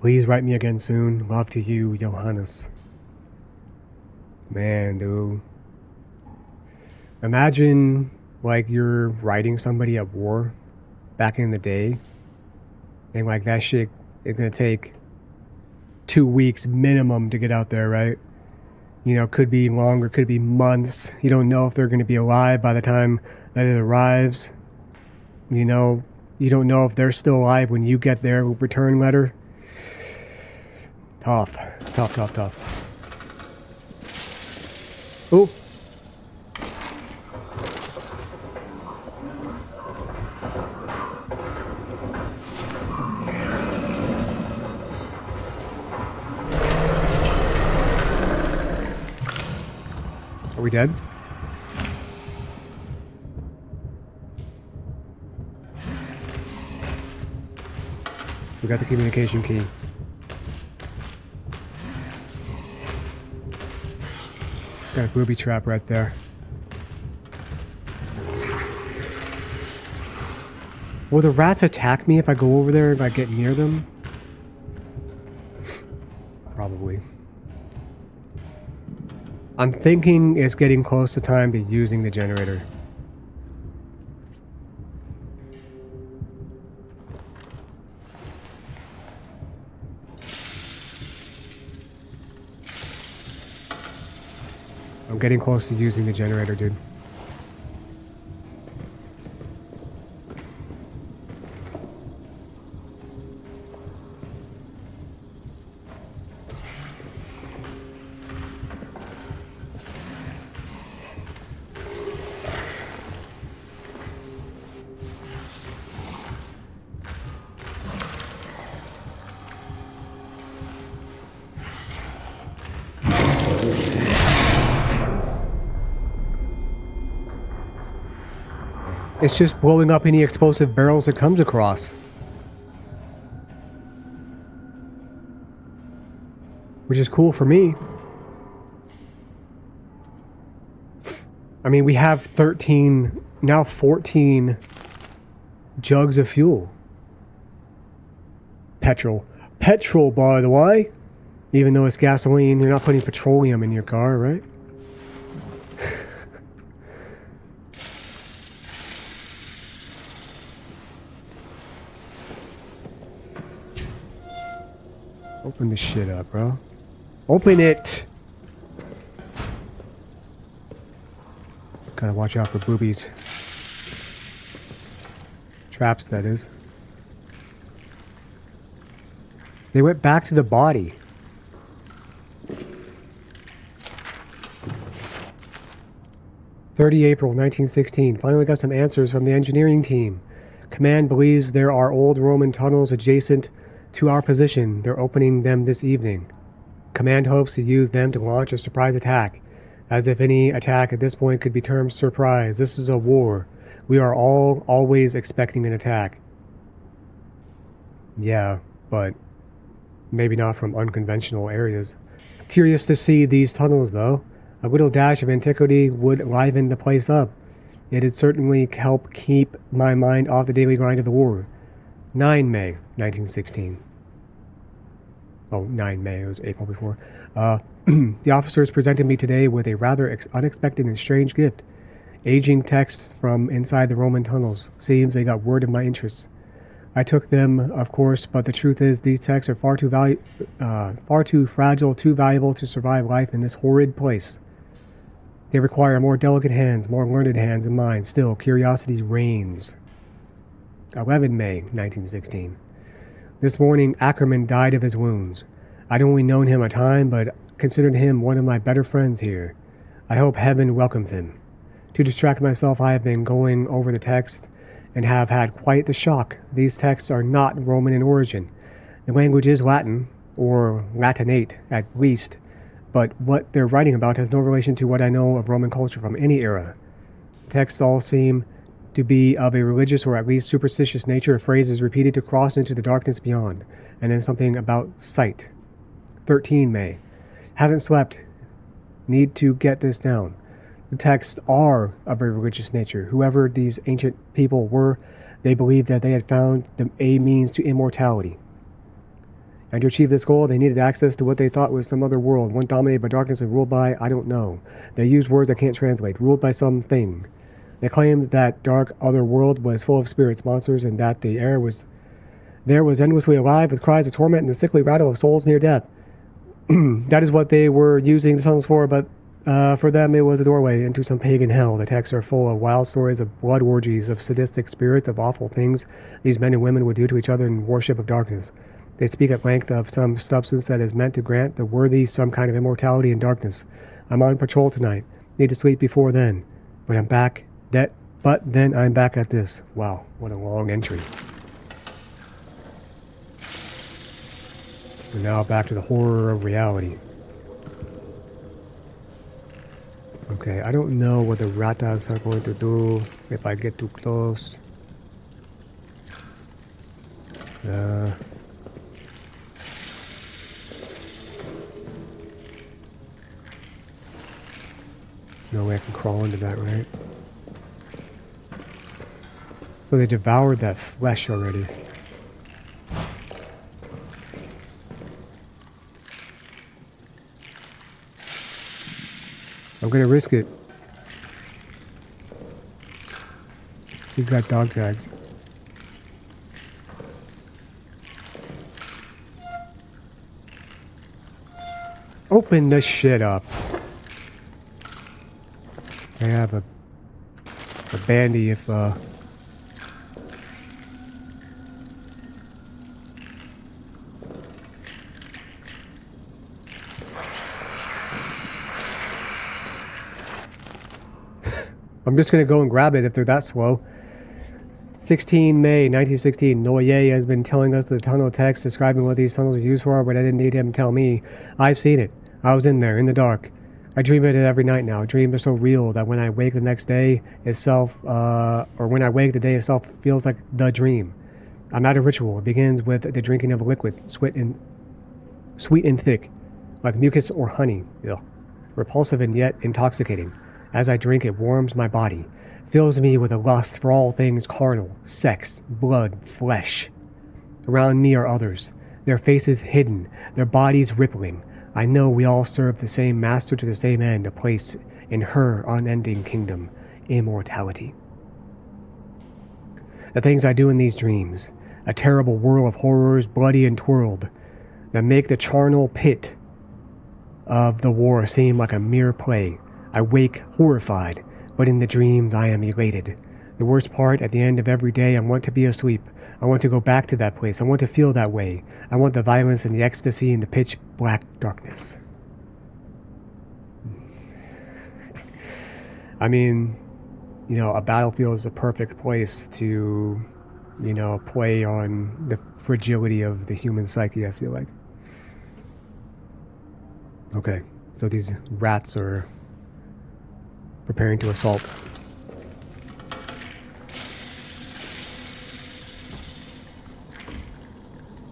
[SPEAKER 1] Please write me again soon. Love to you, Johannes. Man, dude. Imagine, like, you're writing somebody at war back in the day, and, like, that shit is gonna take 2 weeks minimum to get out there, right? You know, could be longer, could be months. You don't know if they're gonna be alive by the time that it arrives. You know, you don't know if they're still alive when you get their return letter. Tough. Oh. Are we dead? We got the communication key. Got a booby trap right there. Will the rats attack me if I go over there, if I get near them? Probably. I'm thinking it's getting close to time to using the generator. I'm getting close to using the generator, dude. It's just blowing up any explosive barrels it comes across. Which is cool for me. I mean, we have 13, now 14 jugs of fuel. Petrol. Petrol, by the way. Even though it's gasoline, you're not putting petroleum in your car, right? Open this shit up, bro. Open it! Gotta watch out for boobies. Traps, that is. They went back to the body. April 30, 1916. Finally got some answers from the engineering team. Command believes there are old Roman tunnels adjacent to our position. They're opening them this evening. Command hopes to use them to launch a surprise attack. As if any attack at this point could be termed surprise. This is a war. We are all always expecting an attack. Yeah, but maybe not from unconventional areas. Curious to see these tunnels, though. A little dash of antiquity would liven the place up. It'd certainly help keep my mind off the daily grind of the war. 9 May, 1916. Oh, 9 May, it was April before. The officers presented me today with a rather unexpected and strange gift. Aging texts from inside the Roman tunnels. Seems they got word of my interests. I took them, of course, but the truth is these texts are far too fragile, too valuable to survive life in this horrid place. They require more delicate hands, more learned hands than mine. Still, curiosity reigns. 11 May, 1916. This morning, Ackerman died of his wounds. I'd only known him a time, but considered him one of my better friends here. I hope heaven welcomes him. To distract myself, I have been going over the text and have had quite the shock. These texts are not Roman in origin. The language is Latin, or Latinate at least, but what they're writing about has no relation to what I know of Roman culture from any era. The texts all seem to be of a religious or at least superstitious nature. A phrase is repeated to cross into the darkness beyond, and then something about sight. 13 May. Haven't slept need to get this down. The texts are of a religious nature. Whoever these ancient people were, they believed that they had found a means to immortality. And to achieve this goal, they needed access to what they thought was some other world, one dominated by darkness and ruled by, I don't know. They used words I can't translate, ruled by something. They claimed that dark other world was full of spirits, monsters, and that the air was endlessly alive with cries of torment and the sickly rattle of souls near death. That is what they were using the tunnels for, but for them it was a doorway into some pagan hell. The texts are full of wild stories of blood orgies, of sadistic spirits, of awful things these men and women would do to each other in worship of darkness. They speak at length of some substance that is meant to grant the worthy some kind of immortality in darkness. I'm on patrol tonight. Need to sleep before then. But then I'm back at this. Wow, what a long entry. And now back to the horror of reality. Okay, I don't know what the ratas are going to do if I get too close. No way I can crawl into that, right? So they devoured that flesh already. I'm gonna risk it. He's got dog tags. Open this shit up. I have a bandy if I'm just going to go and grab it if they're that slow. 16 May 1916. Noyer has been telling us the tunnel text describing what these tunnels are used for, but I didn't need him to tell me. I've seen it. I was in there, in the dark. I dream of it every night now. Dreams are so real that when I wake the next day itself, or when I wake the day itself feels like the dream. I'm at a ritual. It begins with the drinking of a liquid, sweet and thick, like mucus or honey. Ugh. Repulsive and yet intoxicating. As I drink, it warms my body, fills me with a lust for all things carnal, sex, blood, flesh. Around me are others, their faces hidden, their bodies rippling. I know we all serve the same master to the same end, a place in her unending kingdom, immortality. The things I do in these dreams, a terrible whirl of horrors, bloody and twirled, that make the charnel pit of the war seem like a mere play. I wake horrified, but in the dreams I am elated. The worst part, at the end of every day, I want to be asleep. I want to go back to that place. I want to feel that way. I want the violence and the ecstasy and the pitch black darkness. I mean, you know, a battlefield is a perfect place to, you know, play on the fragility of the human psyche, I feel like. Okay, so these rats are preparing to assault.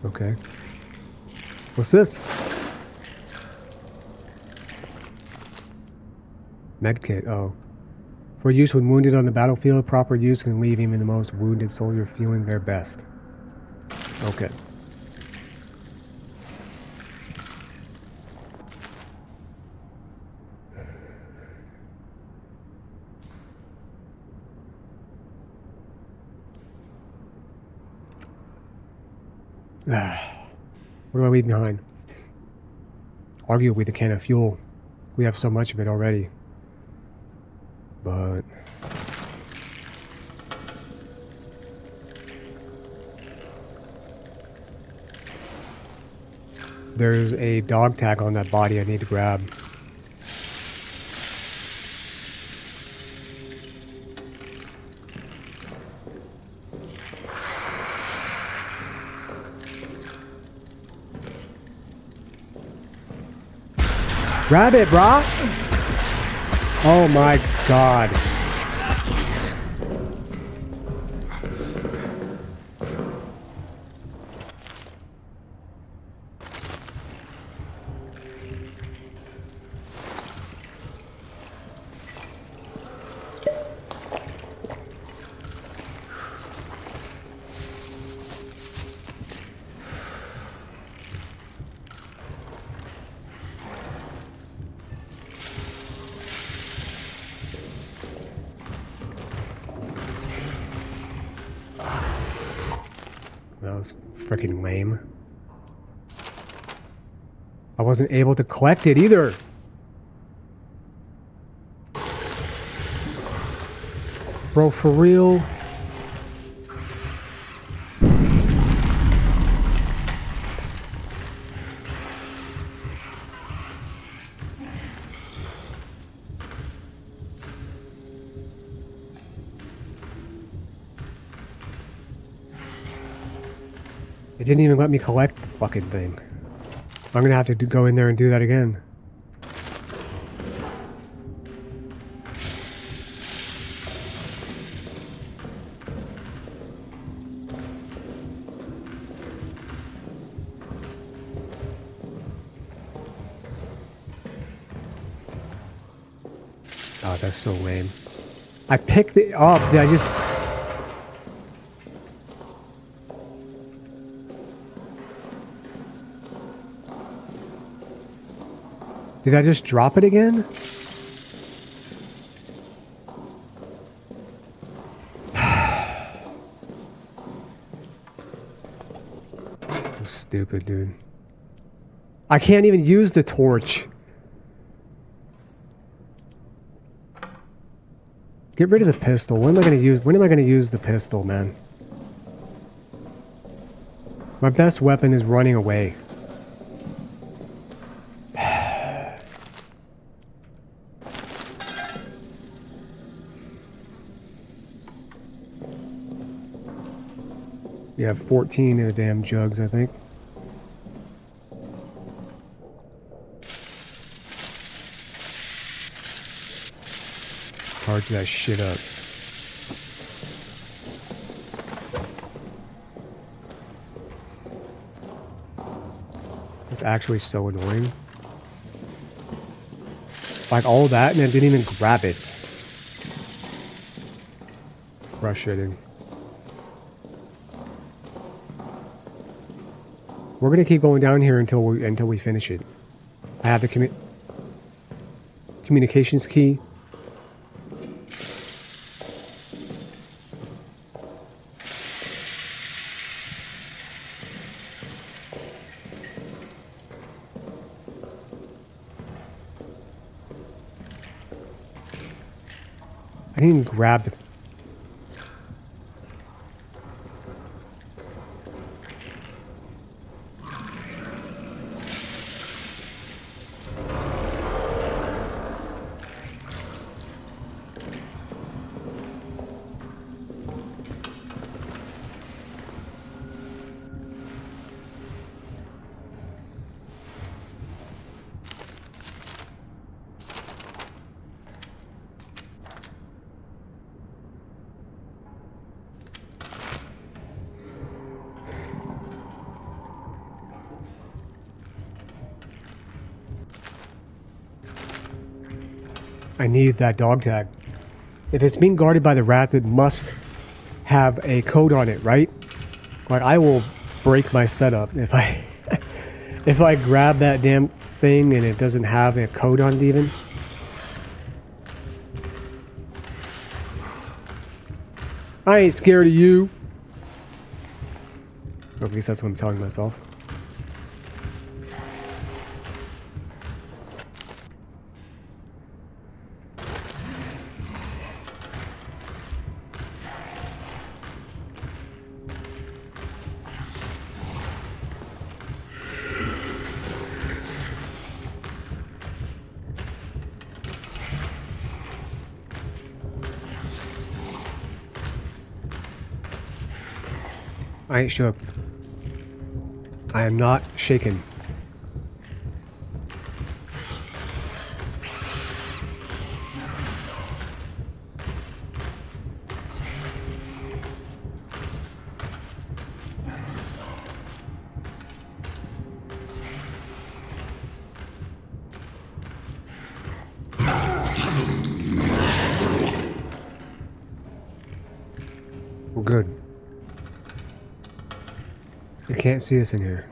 [SPEAKER 1] Okay. What's this? Medkit, oh. For use when wounded on the battlefield, proper use can leave even the most wounded soldier feeling their best. Okay. What do I leave behind? Arguably the can of fuel. We have so much of it already. But there's a dog tag on that body I need to grab. Grab it, brah! Oh my god. that was freaking lame. I wasn't able to collect it either. Bro, for real? It didn't even let me collect the fucking thing. I'm gonna have to go in there and do that again. Oh, that's so lame. I picked it up. Did I just... Did I just drop it again? I'm stupid, dude. I can't even use the torch. Get rid of the pistol. When am I gonna use the pistol, man? My best weapon is running away. You have 14 in the damn jugs, I think. Charge that shit up. It's actually so annoying. Like all that and I didn't even grab it. Frustrating. We're gonna keep going down here until we finish it. I have the communications key. I didn't even grab the... I need that dog tag. If it's being guarded by the rats, it must have a code on it, right? Like, I will break my setup if I... if I grab that damn thing and it doesn't have a code on it even. I ain't scared of you. Or at least that's what I'm telling myself. I ain't shook. I am not shaken. We're good. You can't see us in here.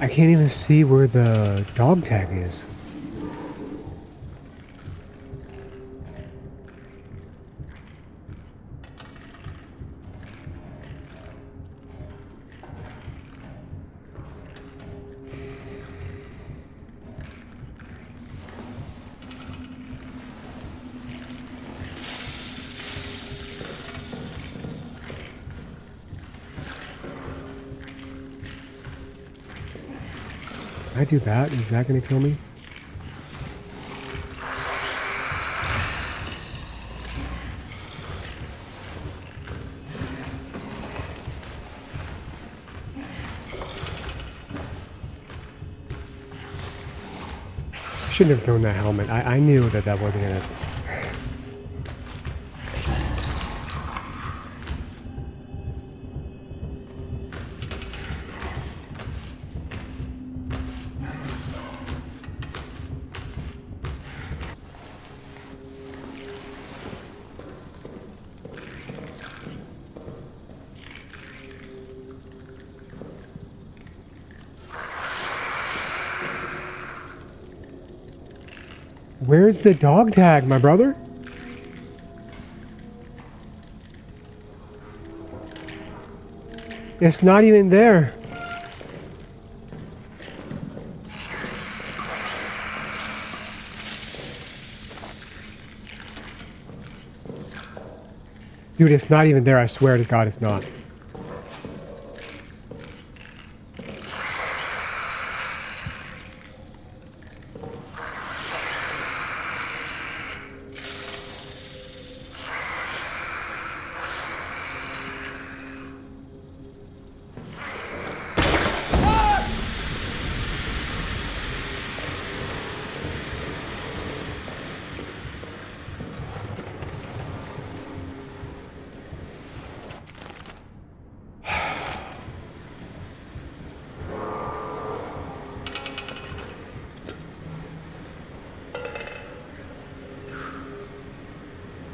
[SPEAKER 1] I can't even see where the dog tag is. Can I do that? Is that gonna kill me? Shouldn't have thrown that helmet. I knew that that wasn't gonna... Where's the dog tag, my brother? It's not even there. Dude, it's not even there. I swear to God, it's not.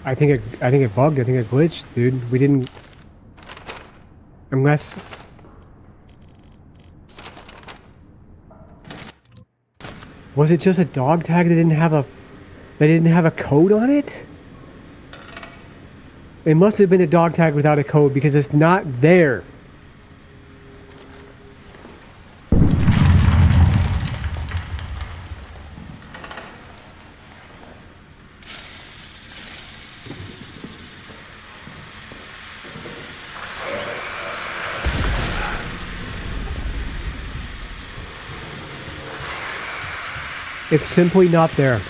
[SPEAKER 1] I think it bugged. I think it glitched, dude. We didn't... Unless... Was it just a dog tag that didn't have a code on it? It must have been a dog tag without a code because it's not there. It's simply not there.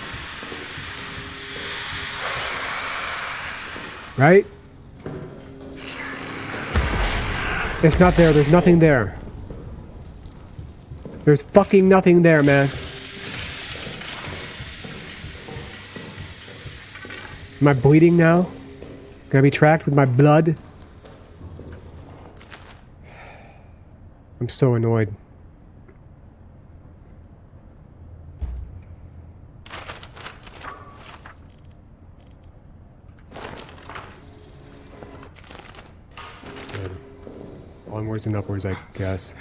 [SPEAKER 1] Right? It's not there. There's nothing there. There's fucking nothing there, man. Am I bleeding now? Can I be tracked with my blood? I'm so annoyed. Onwards and upwards, I guess.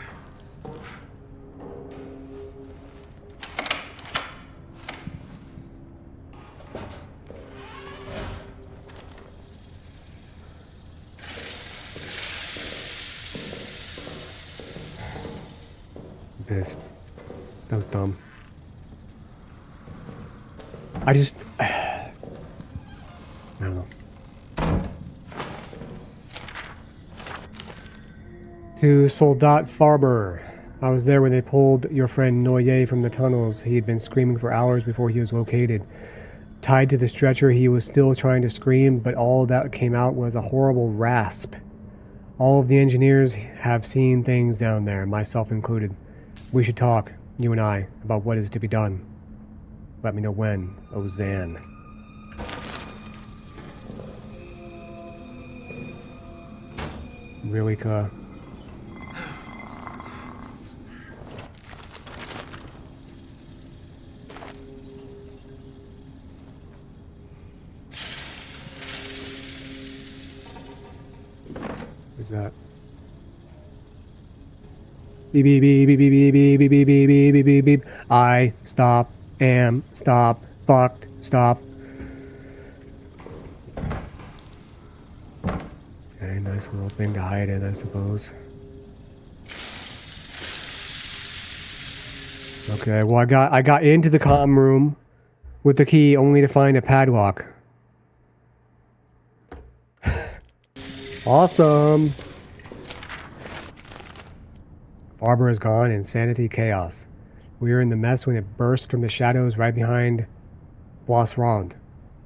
[SPEAKER 1] Pissed. That was dumb. I just... I don't know. To Soldat Farber. I was there when they pulled your friend Noyer from the tunnels. He had been screaming for hours before he was located. Tied to the stretcher, he was still trying to scream, but all that came out was a horrible rasp. All of the engineers have seen things down there, myself included. We should talk, you and I, about what is to be done. Let me know when, Ozan. Really, Is that... Beep beep beep beep beep beep beep beep beep beep beep beep beep. I stop. Am stop. Fucked. Stop. Okay, nice little thing to hide in, I suppose. Okay, well I got into the comm room with the key only to find a padlock. Awesome. Farber is gone, insanity, chaos. We were in the mess when it burst from the shadows right behind Bois Rond.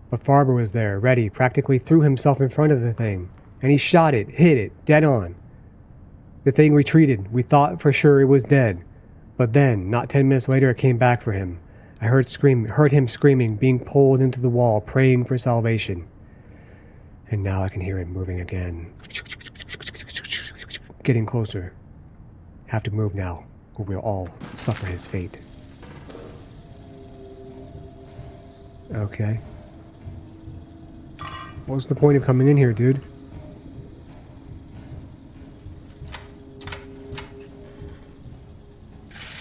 [SPEAKER 1] But Farber was there, ready, practically threw himself in front of the thing. And he shot it, hit it, dead on. The thing retreated. We thought for sure it was dead. But then, not 10 minutes later, it came back for him. I heard him screaming, being pulled into the wall, praying for salvation. And now I can hear it moving again. Getting closer. Have to move now, or we'll all suffer his fate. Okay. What's the point of coming in here, dude?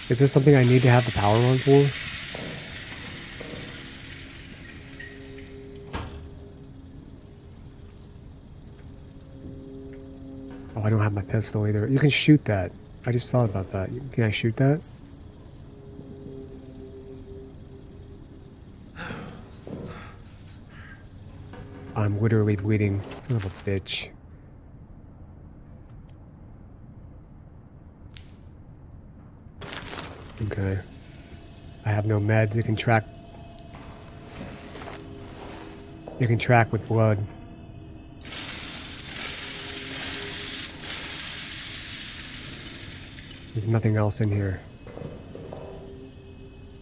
[SPEAKER 1] Is this something I need to have the power on for? Oh, I don't have my pistol either. You can shoot that. I just thought about that. Can I shoot that? I'm literally bleeding. Son of a bitch. Okay. I have no meds. It can track. It can track with blood. There's nothing else in here.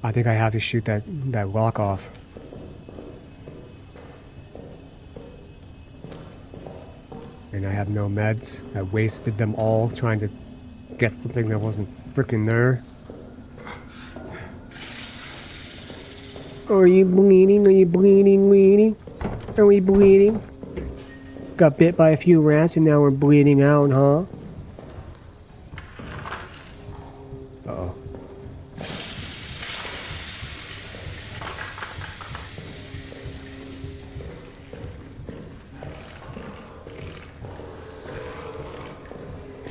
[SPEAKER 1] I think I have to shoot that lock off. And I have no meds. I wasted them all trying to get something that wasn't freaking there. Are you bleeding? Are you bleeding? Are we bleeding? Got bit by a few rats and now we're bleeding out, huh? Uh-oh.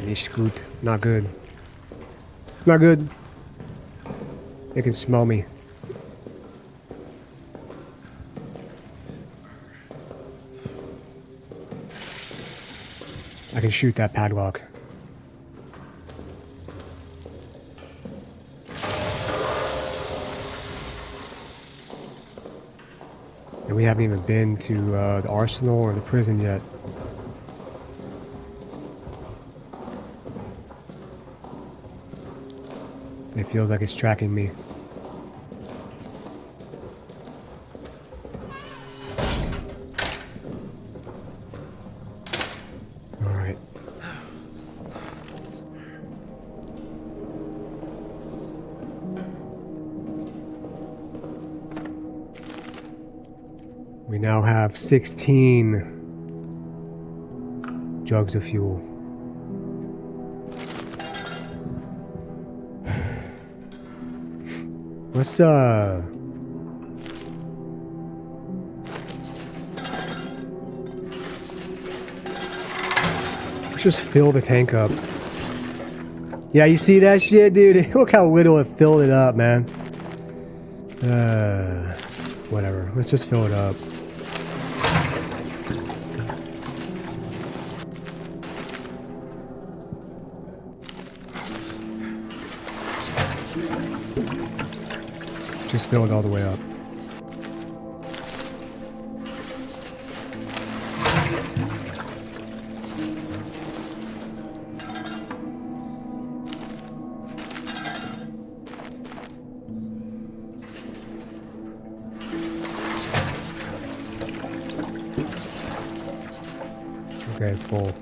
[SPEAKER 1] Nicht gut. Not good. Not good. They can smell me. I can shoot that padlock. And we haven't even been to the arsenal or the prison yet. It feels like it's tracking me. Alright. We now have 16 jugs of fuel. Let's just fill the tank up. Yeah, you see that shit, dude? Look how little it filled it up, man. Whatever. Let's just fill it up. Just fill it all the way up. Okay, it's full.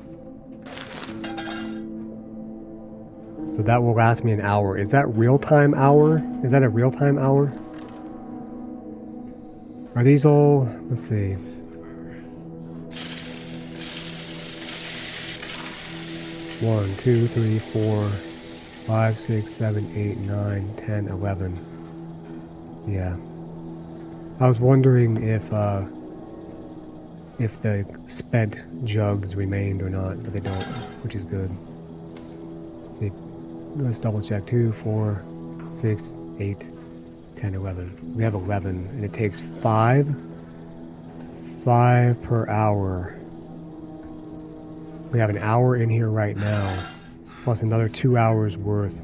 [SPEAKER 1] So that will last me an hour. Is that real-time hour? Is that a real-time hour? Are these all... Let's see. One, two, three, four, 5, 6, 7, 8, 9, 10, 11. Yeah. I was wondering if the spent jugs remained or not, but they don't, which is good. See, let's double check. 2, 4, 6, 8, 10, 11. We have 11, and it takes 5 per hour. We have an hour in here right now, plus another 2 hours worth.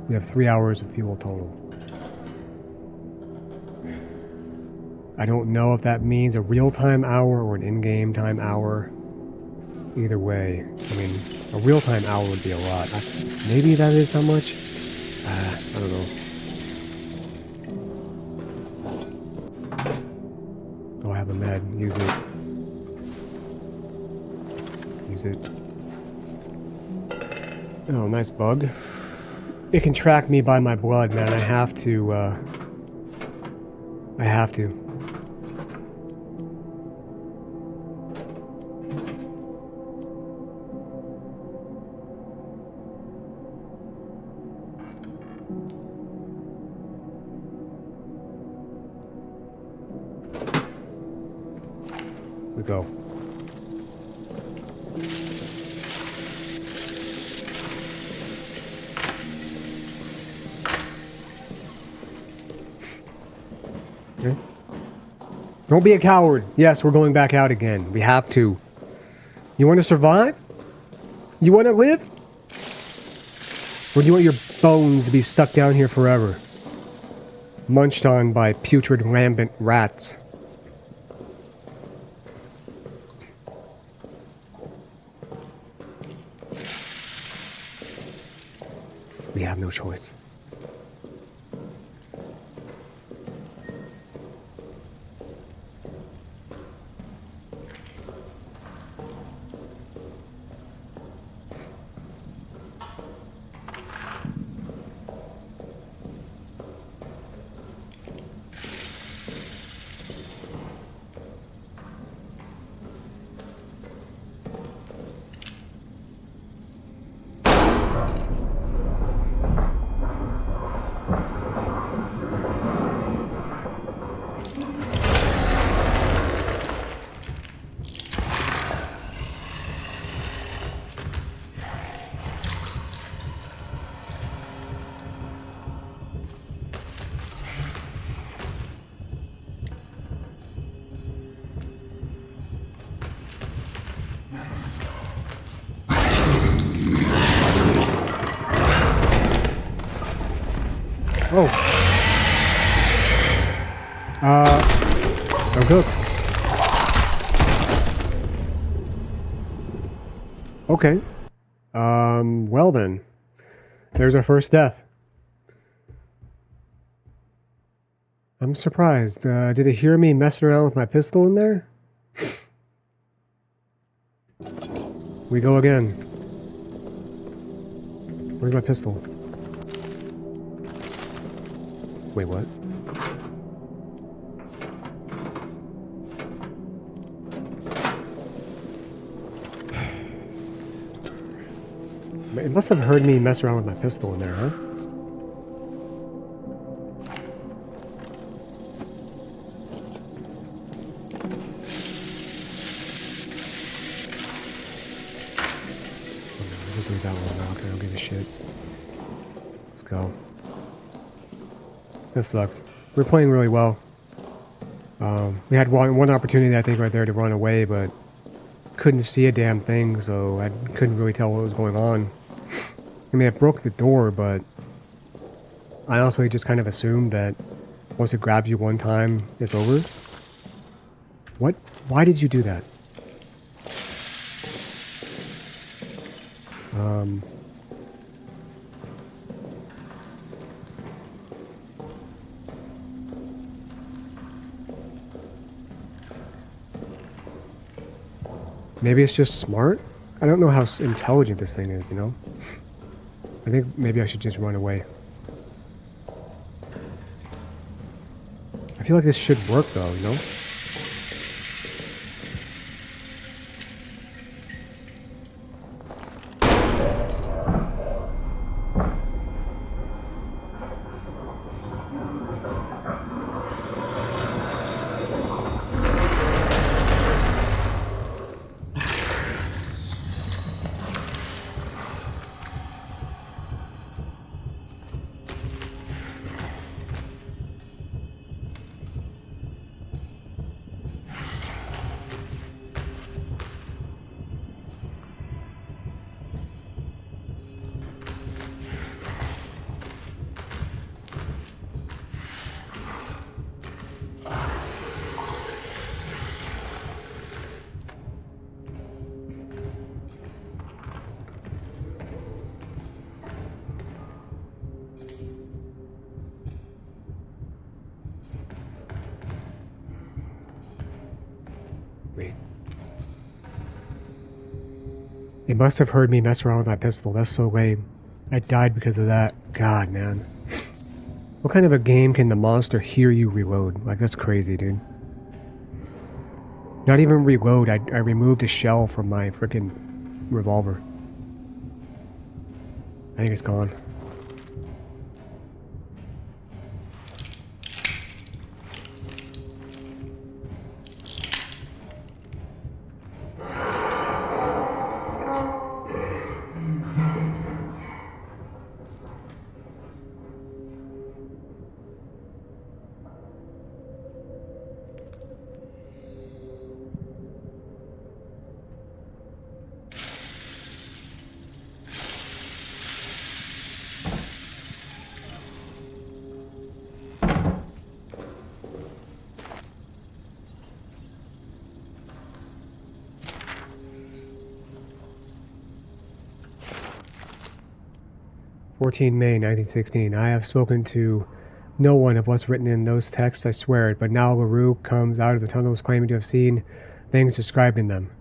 [SPEAKER 1] We have 3 hours of fuel total. I don't know if that means a real-time hour or an in-game time hour. Either way, I mean, a real-time hour would be a lot. Maybe that is how much? I don't know. Oh, I have a med. Use it. Use it. Oh, nice bug. It can track me by my blood, man. I have to, I have to. We go. Okay. Don't be a coward. Yes, we're going back out again. We have to. You want to survive? You want to live? Or do you want your bones to be stuck down here forever? Munched on by putrid rampant rats. We have no choice. Oh. I'm cooked. Okay. Well then. There's our first death. I'm surprised. Did it hear me messing around with my pistol in there? We go again. Where's my pistol? Wait, what? It must have heard me mess around with my pistol in there, huh? Oh no, just leave that one. Okay, I don't give a shit. Let's go. This sucks. We're playing really well. We had one opportunity, I think, right there to run away, but couldn't see a damn thing, so I couldn't really tell what was going on. I mean, I broke the door, but I also just kind of assumed that once it grabs you one time, it's over. What? Why did you do that? Maybe it's just smart? I don't know how intelligent this thing is, you know? I think maybe I should just run away. I feel like this should work though, you know? Wait. It must have heard me mess around with my pistol. That's so lame. I died because of that. God, man. What kind of a game can the monster hear you reload? Like, that's crazy, dude. Not even reload. I removed a shell from my freaking revolver. I think it's gone. May 1916. I have spoken to no one of what's written in those texts, I swear it, but now LaRue comes out of the tunnels claiming to have seen things described in them.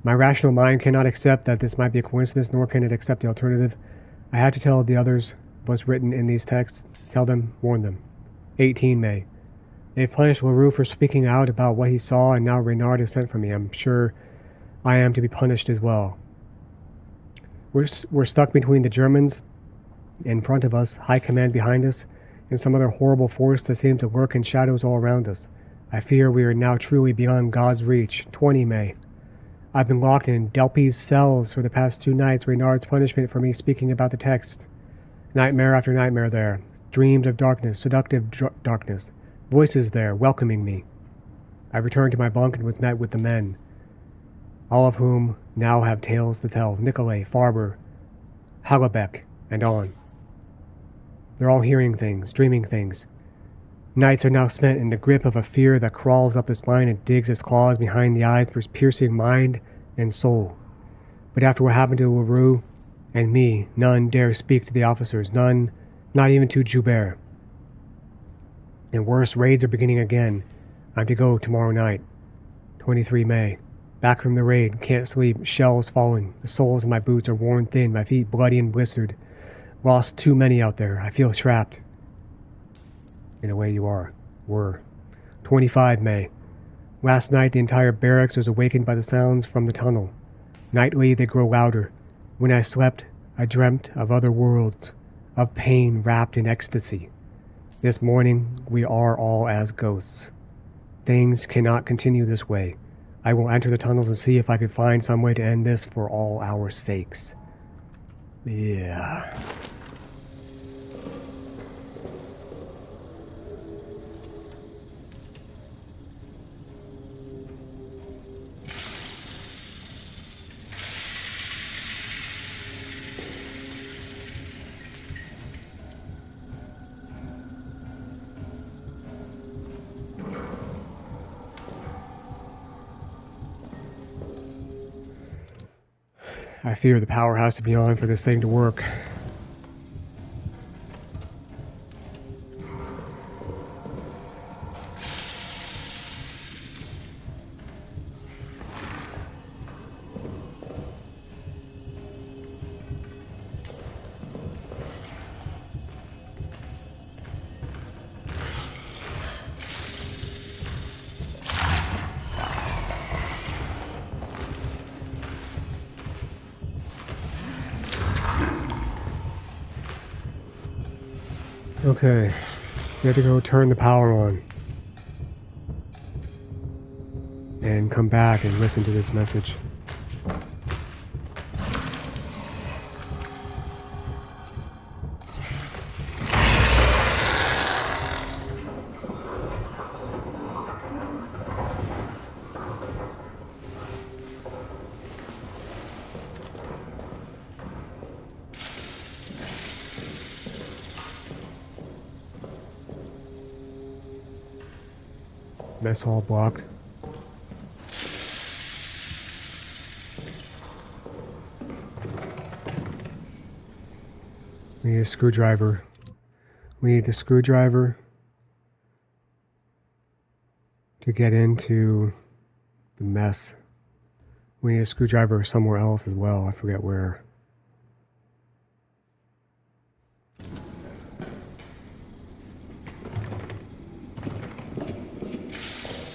[SPEAKER 1] My rational mind cannot accept that this might be a coincidence, nor can it accept the alternative. I had to tell the others what's written in these texts. Tell them, warn them. 18 May. They've punished LaRue for speaking out about what he saw, and now Reynard is sent for me. I'm sure I am to be punished as well. We're stuck between the Germans in front of us, high command behind us, and some other horrible force that seems to lurk in shadows all around us. I fear we are now truly beyond God's reach. 20 May. I've been locked in Delpy's cells for the past 2 nights, Reynard's punishment for me speaking about the text. Nightmare after nightmare there. Dreams of darkness, seductive darkness. Voices there, welcoming me. I returned to my bunk and was met with the men, all of whom now have tales to tell. Nicolay, Farber, Hagelbeck, and on. They're all hearing things, dreaming things. Nights are now spent in the grip of a fear that crawls up the spine and digs its claws behind the eyes, piercing mind and soul. But after what happened to LaRue and me, none dare speak to the officers, none, not even to Joubert. And worse, raids are beginning again. I'm to go tomorrow night. 23 May. Back from the raid, can't sleep, shells falling. The soles of my boots are worn thin, my feet bloody and blistered. Lost too many out there. I feel trapped. In a way you were. 25 May. Last night the entire barracks was awakened by the sounds from the tunnel. Nightly they grow louder. When I slept, I dreamt of other worlds, of pain wrapped in ecstasy. This morning we are all as ghosts. Things cannot continue this way. I will enter the tunnels and see if I can find some way to end this for all our sakes. Yeah. I fear the power has to be on for this thing to work. Okay, we have to go turn the power on and come back and listen to this message. Mess hall blocked. We need a screwdriver. We need the screwdriver to get into The mess. We need a screwdriver somewhere else as well. I forget where.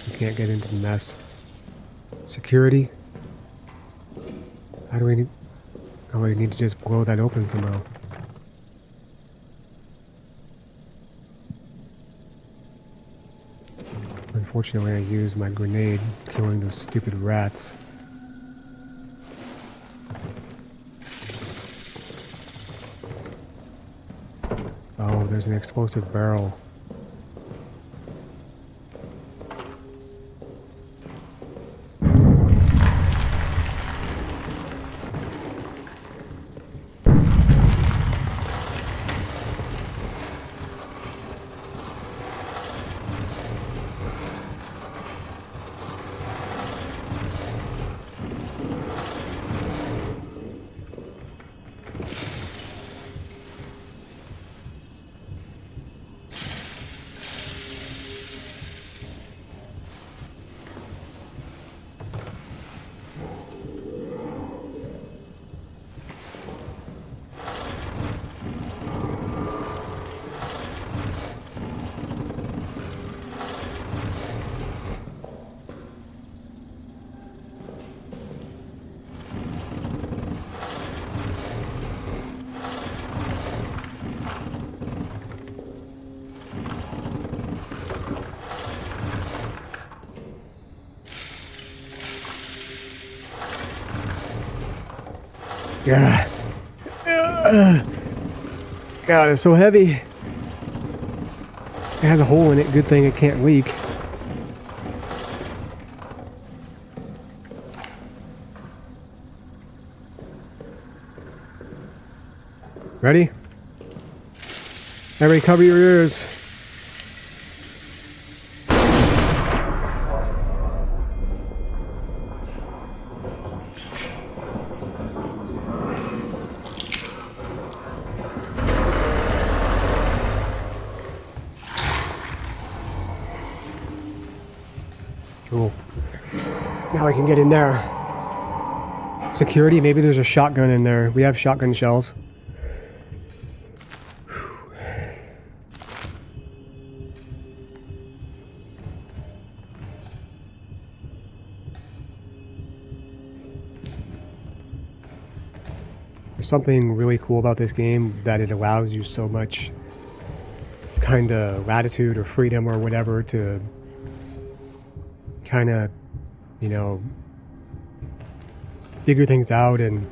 [SPEAKER 1] We can't get into the mess. Security. How do we need... Oh, we need to just blow that open somehow. Unfortunately, I used my grenade, killing those stupid rats. Oh, there's an explosive barrel. Yeah. God, it's so heavy. It has a hole in it. Good thing it can't leak. Ready? Everybody cover your ears. Cool. Now I can get in there. Security, maybe there's a shotgun in there. We have shotgun shells. There's something really cool about this game, that it allows you so much kind of latitude or freedom or whatever to kind of, you know, figure things out and,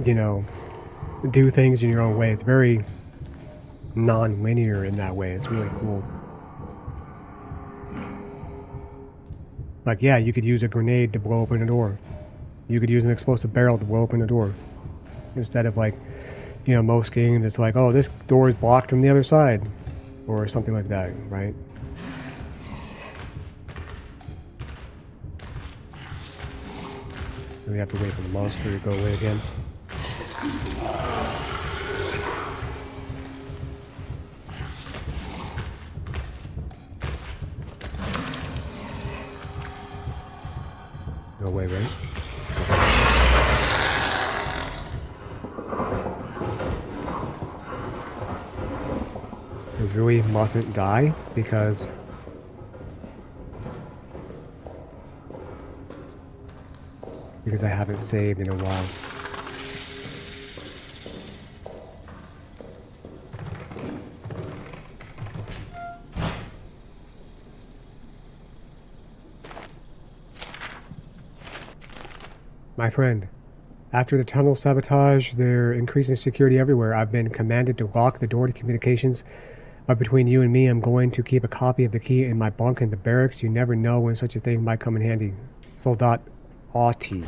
[SPEAKER 1] you know, do things in your own way. It's very non-linear in that way. It's really cool. Like, yeah, you could use a grenade to blow open a door. You could use an explosive barrel to blow open a door. Instead of, like, you know, most games, it's like, oh, this door is blocked from the other side. Or something like that, right? We have to wait for the monster to go away again. No way, right? I really mustn't die because I haven't saved in a while. My friend, after the tunnel sabotage, they're increasing security everywhere. I've been commanded to lock the door to communications. But between you and me, I'm going to keep a copy of the key in my bunk in the barracks. You never know when such a thing might come in handy. Soldat Auti.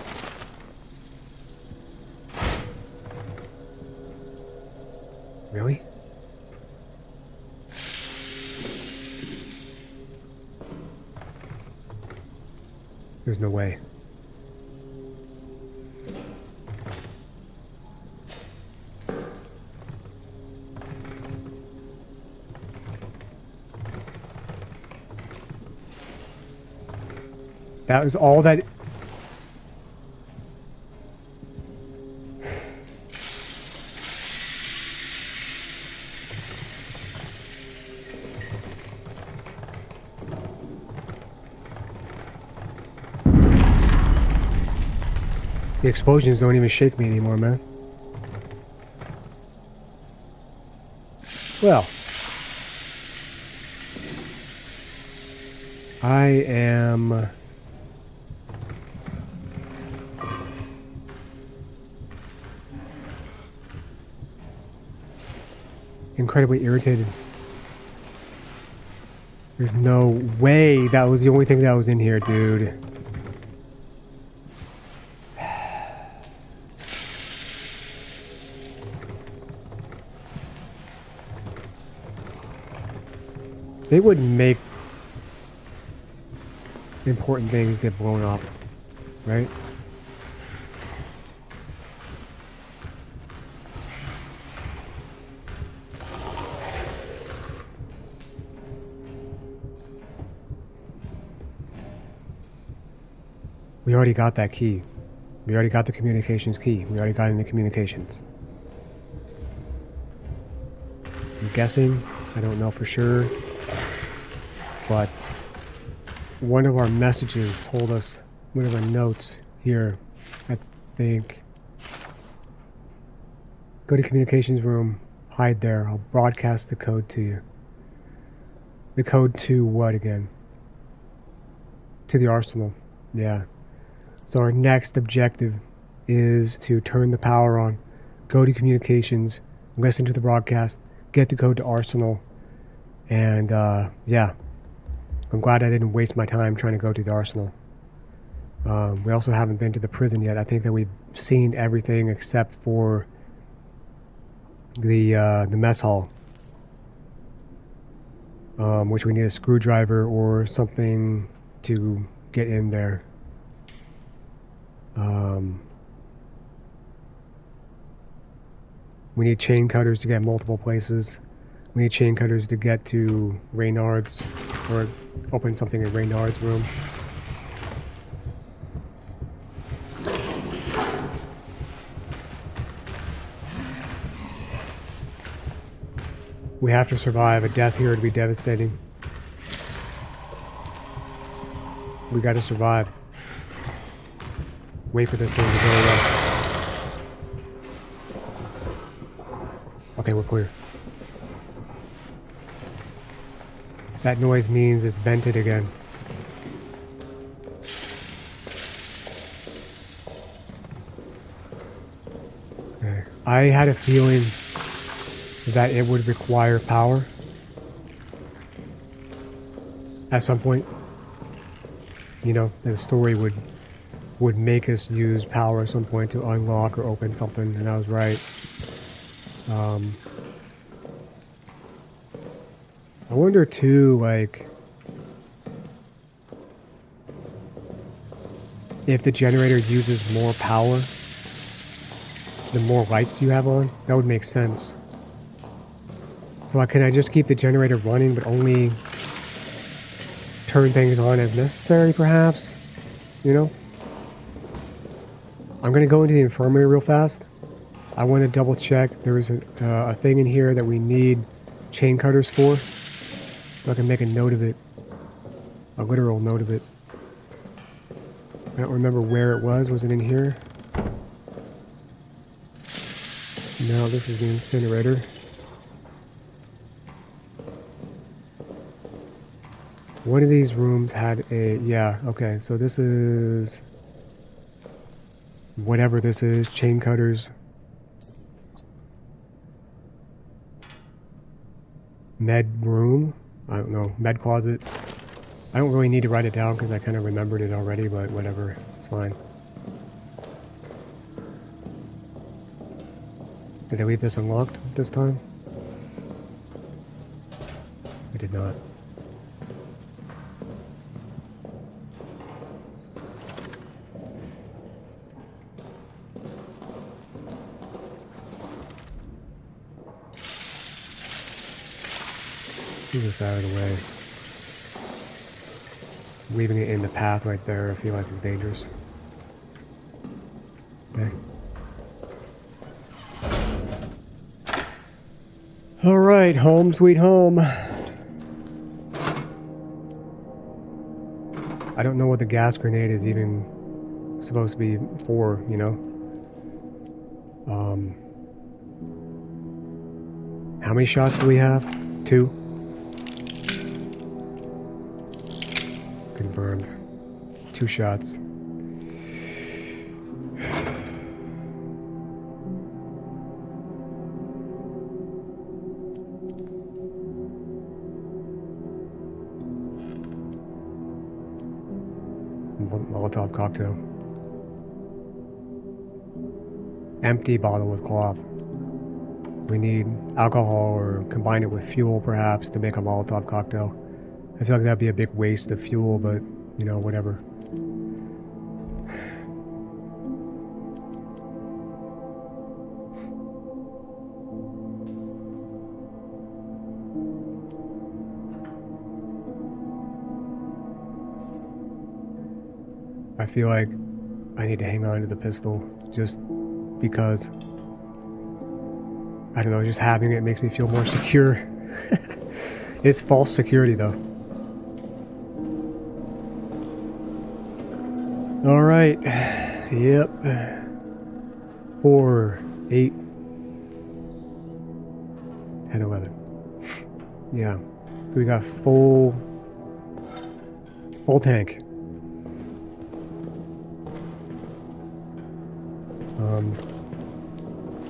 [SPEAKER 1] Really? There's no way. That was all that... The explosions don't even shake me anymore, man. Well. I am... incredibly irritated. There's no way that was the only thing that was in here, dude. They wouldn't make important things get blown off, right? We already got that key. We already got the communications key. We already got in the communications. I'm guessing, I don't know for sure, but one of our messages told us, one of our notes here, I think, go to communications room, hide there, I'll broadcast the code to you. The code to what again? To the arsenal, yeah. So our next objective is to turn the power on, go to communications, listen to the broadcast, get the code to arsenal, and yeah. I'm glad I didn't waste my time trying to go to the arsenal. We also haven't been to the prison yet. I think that we've seen everything except for the mess hall, which we need a screwdriver or something to get in there. We need chain cutters to get multiple places. We need chain cutters to get to Reynard's, or open something in Reynard's room. We have to survive. A death here would be devastating. We gotta survive. Wait for this thing to go away. Okay, we're clear. That noise means it's vented again. Okay. I had a feeling that it would require power at some point. You know, the story would make us use power at some point to unlock or open something, and I was right. I wonder too, like, if the generator uses more power, the more lights you have on, that would make sense. So can I just keep the generator running, but only turn things on as necessary, perhaps? You know? I'm gonna go into the infirmary real fast. I want to double check. There is a thing in here that we need chain cutters for. So I can make a note of it. A literal note of it. I don't remember where it was. Was it in here? No, this is the incinerator. One of these rooms had a... Yeah, okay. So this is... whatever this is. Chain cutters. Med room. I don't know. Med closet. I don't really need to write it down because I kind of remembered it already, but whatever. It's fine. Did I leave this unlocked this time? I did not. Move this out of the way. Leaving it in the path right there I feel like is dangerous. Okay. Alright, home sweet home. I don't know what the gas grenade is even supposed to be for, you know? How many shots do we have? 2? Confirmed. 2 shots. Molotov cocktail. Empty bottle with cloth. We need alcohol or combine it with fuel perhaps to make a Molotov cocktail. I feel like that'd be a big waste of fuel, but you know, whatever. I feel like I need to hang on to the pistol just because, I don't know, just having it makes me feel more secure. It's false security though. Alright. Yep. 4, 8, 10, 11. Yeah. So we got full tank.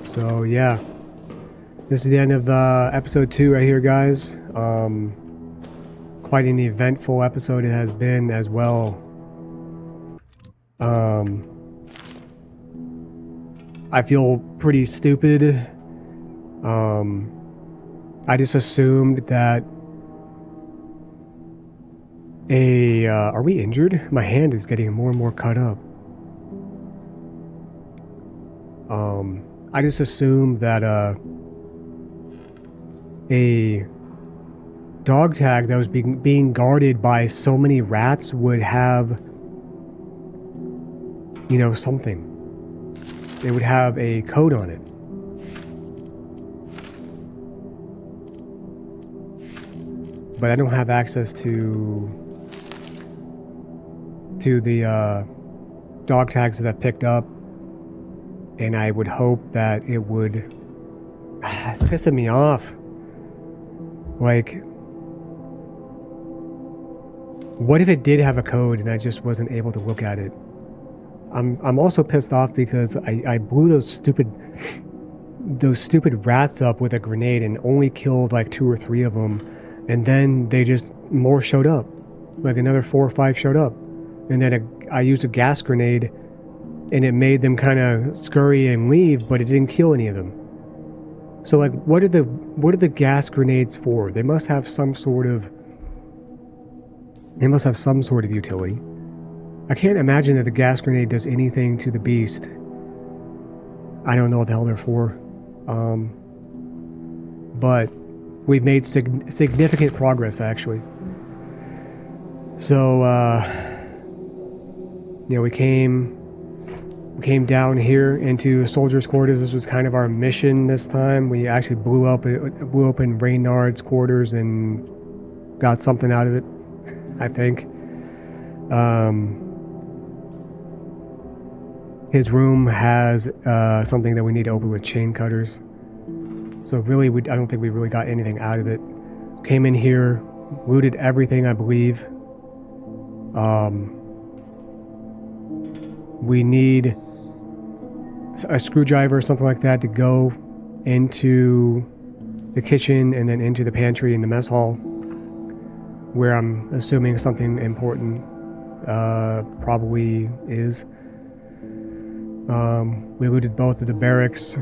[SPEAKER 1] So yeah, this is the end of episode 2 right here, guys. Quite an eventful episode it has been as well. I feel pretty stupid. I just assumed that are we injured? My hand is getting more and more cut up. I just assumed that a dog tag that was being guarded by so many rats would have, you know, something. It would have a code on it. But I don't have access to the dog tags that I've picked up. And I would hope that it would... It's pissing me off. Like... What if it did have a code and I just wasn't able to look at it? I'm also pissed off because I blew those stupid rats up with a grenade and only killed like 2 or 3 of them. And then they just... more showed up. Like another 4 or 5 showed up. And then I used a gas grenade... and it made them kind of scurry and leave, but it didn't kill any of them. So like, what are the gas grenades for? They must have some sort of utility. I can't imagine that the gas grenade does anything to the beast. I don't know what the hell they're for. But we've made significant progress actually. So you know, we came down here into soldiers' quarters. This was kind of our mission this time. We actually blew open Reynard's quarters and got something out of it, I think. His room has something that we need to open with chain cutters. So really, I don't think we really got anything out of it. Came in here, looted everything, I believe. We need a screwdriver or something like that to go into the kitchen and then into the pantry in the mess hall, where I'm assuming something important probably is. We looted both of the barracks,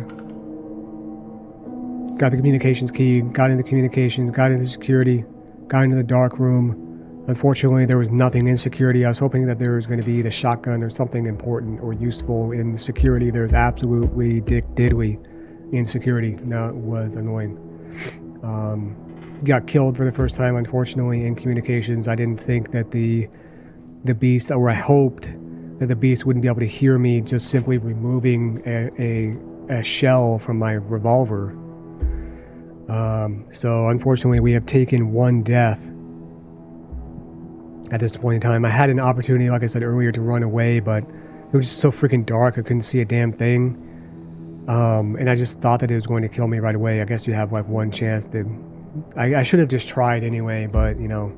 [SPEAKER 1] got the communications key, got into communications, got into security, got into the dark room. Unfortunately, there was nothing in security. I was hoping that there was going to be the shotgun or something important or useful in security. There's absolutely diddly in security. Now it was annoying. Got killed for the first time, unfortunately, in communications. I didn't think that the the beast, or I hoped that the beast wouldn't be able to hear me just simply removing a shell from my revolver. So unfortunately, we have taken one death at this point in time. I had an opportunity, like I said earlier, to run away, but it was just so freaking dark, I couldn't see a damn thing. And I just thought that it was going to kill me right away. I guess you have like one chance to... I should have just tried anyway, but you know,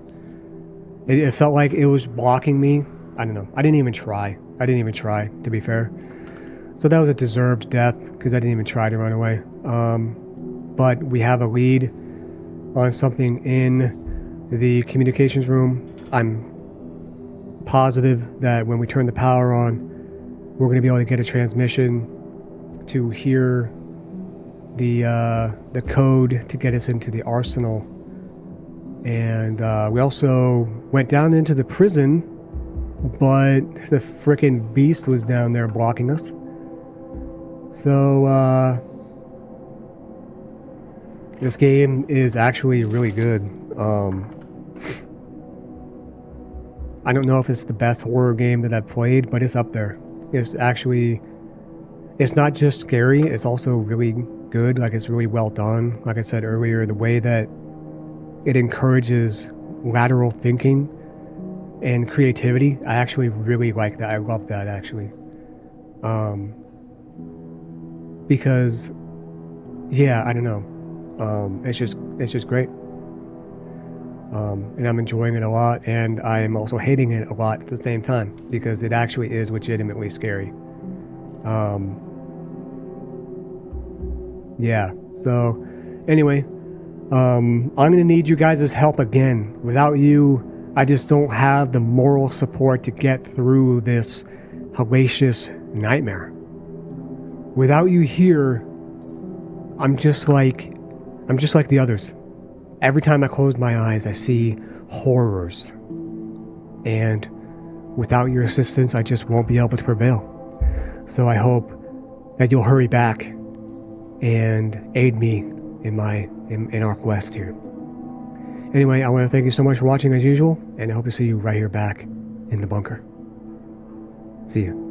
[SPEAKER 1] it felt like it was blocking me. I don't know. I didn't even try, to be fair. So that was a deserved death because I didn't even try to run away. But we have a lead on something in the communications room. I'm positive that when we turn the power on, we're going to be able to get a transmission to hear the code to get us into the arsenal. And we also went down into the prison, but the frickin' beast was down there blocking us. So this game is actually really good. I don't know if it's the best horror game that I've played, but it's up there. It's not just scary, it's also really good. Like, it's really well done. Like I said earlier, the way that it encourages lateral thinking and creativity, I actually really like that. I love that, actually. Because, yeah, I don't know. It's just great. And I'm enjoying it a lot, and I'm also hating it a lot at the same time, because it actually is legitimately scary. Yeah, so anyway, I'm gonna need you guys' help again. Without you, I just don't have the moral support to get through this hellacious nightmare. Without you here, I'm just like the others. Every time I close my eyes, I see horrors. And without your assistance, I just won't be able to prevail. So I hope that you'll hurry back and aid me in our quest here. Anyway, I want to thank you so much for watching as usual, and I hope to see you right here back in the bunker. See ya.